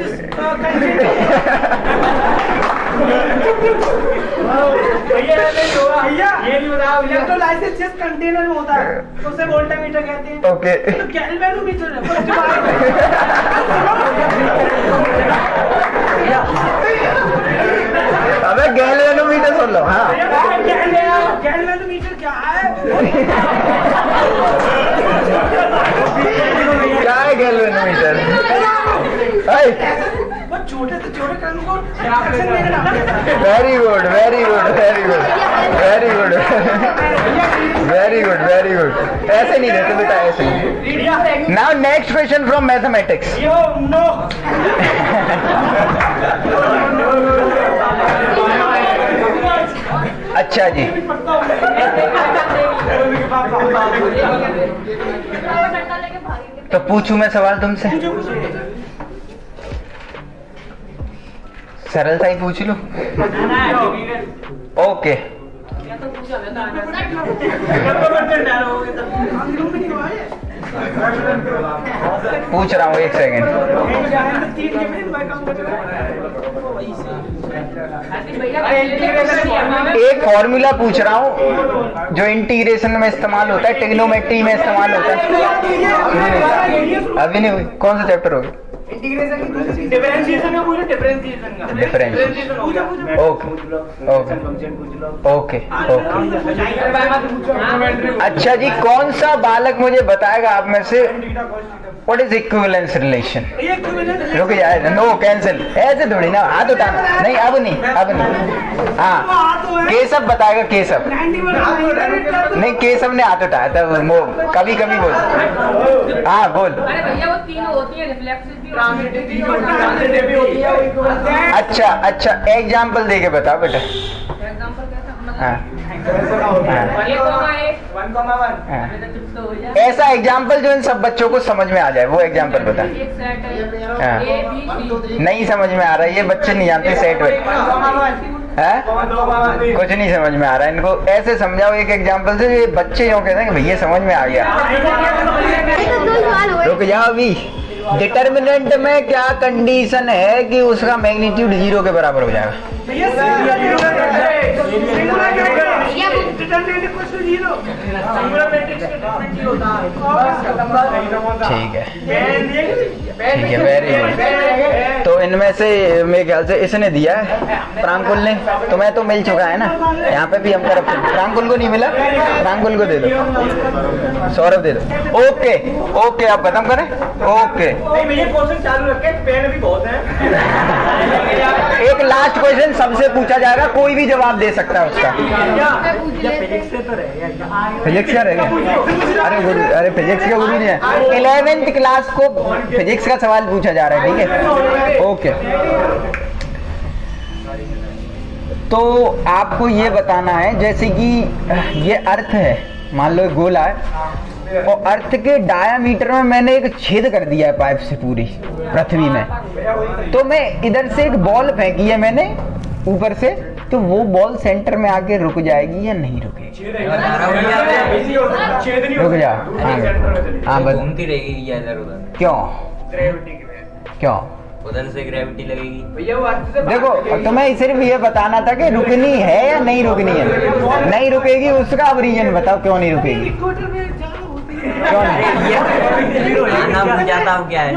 जिस कंटेनर में होता है उसे वोल्टामीटर कहते हैं। ओके तो गैल्वेनोमीटर अबे गैल्वेनोमीटर सुन लो। हाँ गैल्वेनोमीटर क्या है? क्या है गैल्वेनोमीटर? छोटे से छोटे काम को एक्शन में डाल देता। Very good very good very good very good very good very good. ऐसे नहीं रहते बेटा, ऐसे नहीं। Now next question from mathematics. No अच्छा जी, तो पूछूं मैं सवाल तुमसे? सरल सा ही पूछ लूं? ओके, पूछ रहा हूँ, एक सेकेंड। एक फॉर्मूला पूछ रहा हूँ जो इंटीग्रेशन में इस्तेमाल होता है, ट्रिग्नोमेट्री में इस्तेमाल होता है। अभी नहीं हुई? कौन सा चैप्टर होगा? डिफरेंशिएशन का पूछो, डिफरेंशिएशन का। Differentiation, okay okay okay. अच्छा जी, कौन सा बालक मुझे बताएगा आप में से व्हाट इज इक्विवेलेंस रिलेशन? रुक जाए, नो कैंसिल, ऐसे थोड़ी ना, हाथ उठाना नहीं, अब नहीं, अब नहीं। हाँ, केशव बताएगा, केशव नहीं, केशव ने हाथ उठाया था, वो कभी कभी बोल। हाँ बोल। अरे भैया वो तीनों होती है, रिफ्लेक्सिव भी अच्छा अच्छा, एग्जाम्पल दे के बताओ बेटा। एग्जांपल कैसा? हाँ, मतलब ऐसा एग्जाम्पल जो इन सब बच्चों को समझ में आ जाए, वो एग्जाम्पल बता। एक सेट है, नहीं समझ में आ रहा है, ये बच्चे नहीं जानते सेट है, कुछ नहीं समझ में आ रहा है इनको। ऐसे समझाओ एक एग्जाम्पल से, ये बच्चे जो कहते हैं कि भैया समझ में आ गया। रुक जाओ अभी। डिटर्मिनेंट में क्या कंडीशन है कि उसका मैग्नीट्यूड 0 के बराबर हो जाएगा? ठीक है ठीक है, वेरी गुड। तो इनमें से मेरे ख्याल से इसने दिया है, प्रांकुल ने। तुम्हें तो मिल चुका है ना, यहाँ पे भी हम तरफ। प्रांकुल को नहीं मिला, प्रांकुल को दे दो, सौरभ दे दो। ओके ओके, आप खत्म करें। ओके, चालू रखे, पेन भी बहुत है। एक लास्ट क्वेश्चन सबसे पूछा जाएगा, कोई भी जवाब दे सकता है उसका। फिजिक्स से तो रह फिजिक्स का रहेगा? अरे गुरु, अरे फिजिक्स का गुरु नहीं है। 11th क्लास को फिजिक्स का सवाल पूछा जा रहा है, ठीक है? ओके, तो आपको ये बताना है, जैसे कि ये अर्थ है, मान लो एक गोला है, और अर्थ के डायामीटर में मैंने एक छेद कर दिया है पाइप से पूरी पृथ्वी में। तो मैं इधर से एक बॉल फेंकी है मैंने ऊपर से, तो वो बॉल सेंटर में आके रुक जाएगी या नहीं रुकेगी? रुक जा। हाँ बस, घूमती रहेगी इधर उधर। क्यों क्यों? उधर से ग्रेविटी लगेगी। देखो, तुम्हें सिर्फ ये बताना था कि रुकनी है या नहीं रुकनी है। नहीं रुकेगी, उसका अब रीजन बताओ क्यों नहीं रुकेगी? क्यों नहीं? नाम बुझाता हूँ क्या है?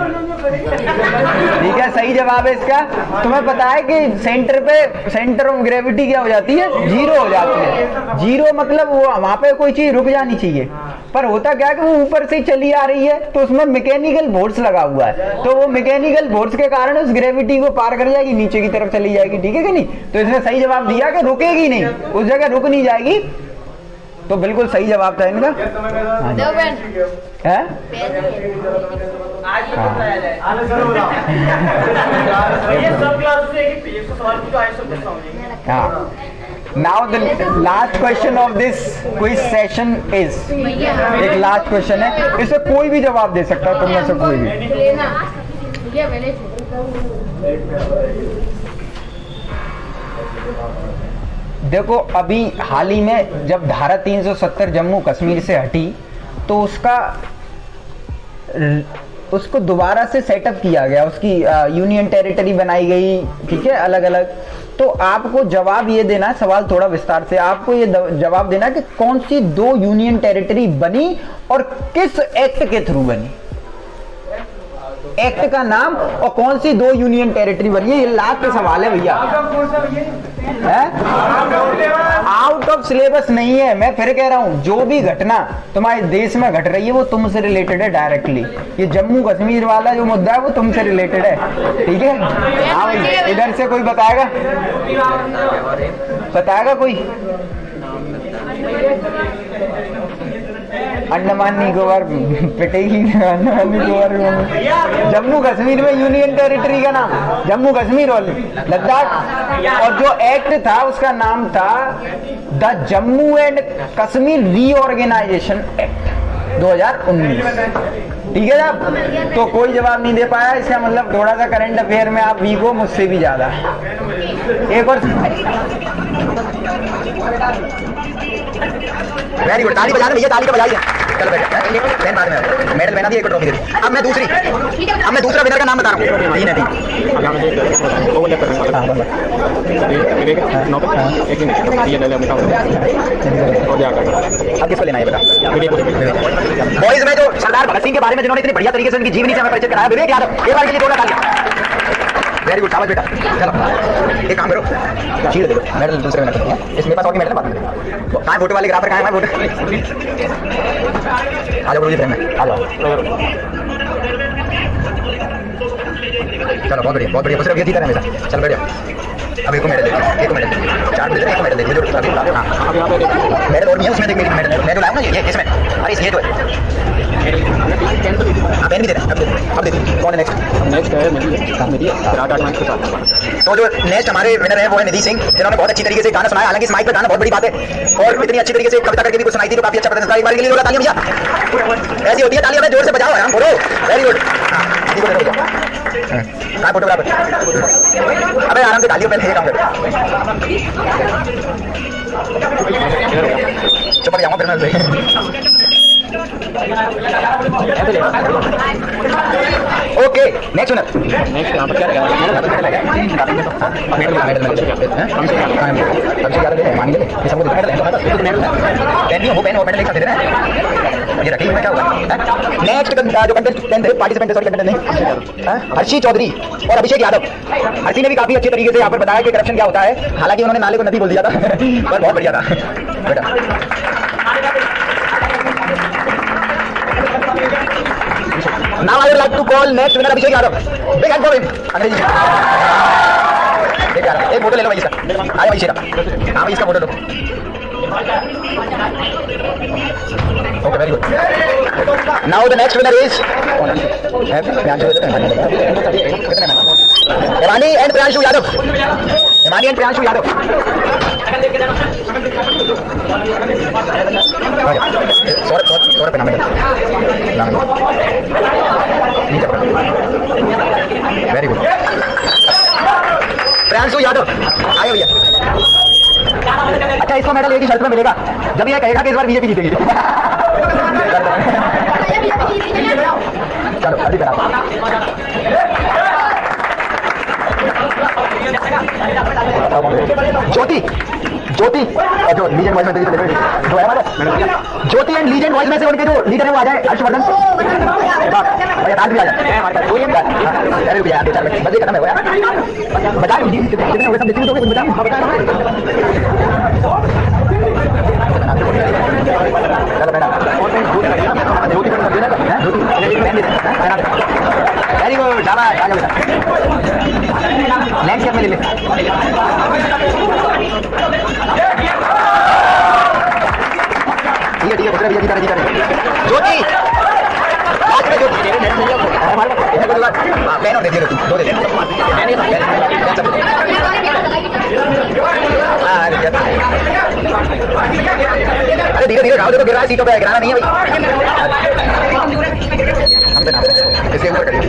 ठीक है, सही जवाब है इसका। तुम्हें पता है कि सेंटर ऑफ ग्रेविटी क्या हो जाती है? 0 हो जाती है। 0 मतलब वो वहां पे कोई चीज रुक जानी चाहिए, पर होता क्या है कि वो ऊपर से चली आ रही है, तो उसमें मैकेनिकल फोर्स लगा हुआ है, तो वो मैकेनिकल फोर्स के कारण उस ग्रेविटी को पार कर जाएगी, नीचे की तरफ चली जाएगी। ठीक है कि नहीं? तो इसने सही जवाब दिया कि रुकेगी नहीं, उस जगह रुक नहीं जाएगी। तो बिल्कुल सही जवाब था इनका। Now the last question of this quiz session is, एक लास्ट क्वेश्चन है, इसे कोई भी जवाब दे सकता है, तुम में से कोई भी। देखो, अभी हाल ही में जब धारा 370 जम्मू कश्मीर से हटी, तो उसको दोबारा से सेटअप किया गया, उसकी यूनियन टेरिटरी बनाई गई, ठीक है, अलग अलग। तो आपको जवाब ये देना है, सवाल थोड़ा विस्तार से, आपको ये जवाब देना है कि कौन सी 2 यूनियन टेरिटरी बनी और किस एक्ट के थ्रू बनी। एक्ट का नाम और कौन सी 2 यूनियन टेरिटरी बनी है, ये लाख के सवाल है भैया। आउट ऑफ सिलेबस नहीं है। मैं फिर कह रहा हूं, जो भी घटना तुम्हारे देश में घट रही है वो तुमसे रिलेटेड है डायरेक्टली। ये जम्मू कश्मीर वाला जो मुद्दा है वो तुमसे रिलेटेड है, ठीक है। हाँ भाई, इधर से कोई बताएगा कोई? अंडमान निकोबार पिटेगी, अंडमान निकोबार। जम्मू कश्मीर में यूनियन टेरिटरी का नाम जम्मू कश्मीर और लद्दाख, और जो एक्ट था उसका नाम था the Jammu and Kashmir reorganisation act 2019, ठीक है साहब। तो कोई जवाब नहीं दे पाया, इसका मतलब थोड़ा सा करंट अफेयर में आप वीक हो, मुझसे भी ज्यादा। एक और वेरी गुड, ताली बजाना भैया, ताली तो बजाइए। चलो बैठ, बाद में मेडल बना दिया, एक ट्रॉफी दे दी। अब मैं दूसरा विनर का नाम बता रहा हूँ। 3 है 3। अब किसको लेना है बता। बॉयज में जो सरदार भगत सिंह के बारे में जिन्होंने इतनी बढ़िया तरीके से उनकी जीवनी से हमें परिचित कराया, विवेक यादव, एक बार के लिए दोनों ताली। वेरी गुड, शाबाश बेटा। चलो एक काम करो, शील्ड दे दो, मेडल दूसरे विनर को। इसमें पास और मेडल बात में कहाँ फोटो वाले ग्राफर कहाँ है? फोटो आ जाओ, फ्रेम में आ जाओ। चलो बहुत बढ़िया सिर्फ ये ठीक है हमेशा। चलो बैठ जाओ। अब एक मेडल दे, 4 मेडल, एक मेडल देखिए जो मेडल और नहीं है उसमें। देख मेडल मैं जो लाया ना ये इसमें, अरे ये जो है पेन भी दे रहे हैं। अब देखिए कौन है नेक्स्ट है मेरी तो जो नेक्स्ट हमारे विनर है वो है निधि सिंह, जिन्होंने बहुत अच्छी तरीके से गाना सुनाया। हालांकि इस माइक पर गाना बहुत बड़ी बात है, और इतनी अच्छी तरीके से कविता करके भी कुछ सुनाई थी, तो काफी अच्छा प्रदर्शन था। एक बार के लिए लोग तालियां भैया, ऐसी होती है तालियां, जोर से बजाओ, हम बोलो। वेरी गुड, फोटोग्राफर अबे आराम से तालियों पहले काम करो। चुप जाऊंगा फिर मैं। ओके नेक्स्ट विनर, नेक्स्ट यहां पर क्या रहेगा? नेक्स्ट जो कंटेस्टेंट है, पार्टिसिपेंट सॉरी कंटेस्टेंट नहीं, हर्षी चौधरी और अभिषेक यादव। हर्षी ने भी काफी अच्छे तरीके से यहाँ पर बताया कि करप्शन क्या होता है। हालांकि उन्होंने नाले को नदी बोल दिया था पर बहुत बढ़िया था बेटा। Now I would like to call next winner Abhishek Yadav. Big hand for him। अंग्रेजी एक फोटो ले लो भाई इसका, आया भाई शेरा। हाँ भाई इसका photo low. Okay, very good. Now the next winner is Himani and Priyanshu Yadav. Himani and Priyanshu Yadav. Saurabh नाम वेरी गुड। प्रियांशु यादव आए भैया। अच्छा इसको मेडल एक ही शर्त में मिलेगा, जब ये कहेगा कि इस बार बीजेपी जीतेगी। चलो अभी करा ज्योति और जो लीजेंड वॉइस में जो है हमारे ज्योति एंड लीजेंड वॉइस में से उनके जो लीडर है वो आ जाए, हर्षवर्धन भैया ताज भी आ जाए। अरे रुक जाए, 4 बजे खत्म है बताए कितने हो गए, सब देखते हो चलो बेटा वेरी गुड, शाबाश आ जाओ बेटा। नेक्स्ट में ले ले ठीक है दूसरा भी जीता रहे। ज्योति आज में ज्योति पेन और दे दो, 2 दे दे। अरे धीरे धीरे खाओ, देखो गिरा है सीटों पे, गिराना नहीं है भाई। हम बना इसके ऊपर करिए,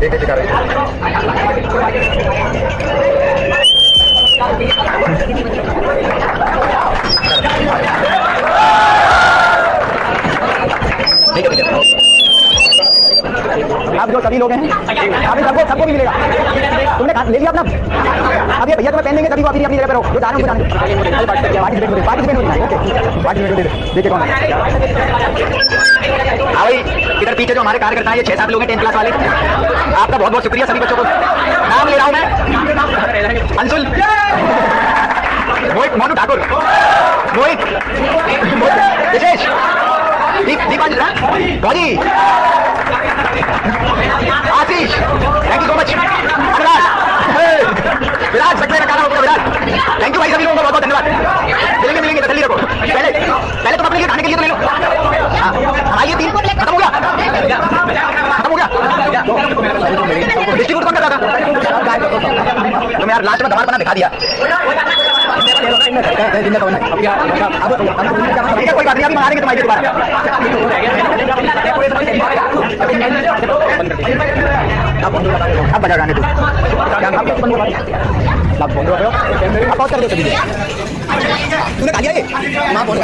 एक सिखा रहे ठीक है। आप जो सभी लोग हैं अभी सबको मिलेगा। तुमने ले लिया अपना। अब ये भैया तुम्हें पेन देंगे तभी वो अपनी जगह पर रहो। जो जा रहे हो देखिए कौन है। हाँ भाई, इधर पीछे जो हमारे कार्यकर्ता हैं ये 6-7 लोग हैं 10 क्लास वाले। आपका बहुत बहुत शुक्रिया सभी बच्चों को। नाम ले रहा हूँ मैं। अंशुल, मोहित, मोनू ठाकुर, मोहित, विशेष, दीपांजलि, गौरी, आशीष, थैंक यू सो मच, अनुराग, विराट, सकते रखा होगा विराट। थैंक यू भाई, सभी लोगों को बहुत बहुत धन्यवाद। मिलेंगे तसल्ली रखो। पहले तुम अपने लिए खाने के लिए तो ले लो। हमारे 3 खत्म हो गया। डिस्ट्रीब्यूट कौन करता था? तुम यार लास्ट में धमाल बना दिखा दिया। कोई बात नहीं, अभी मारेंगे तुम्हारे दोबारा। अब बजा गाने तू अब बहुत कर दे। तूने खा लिया ये? माँ बोल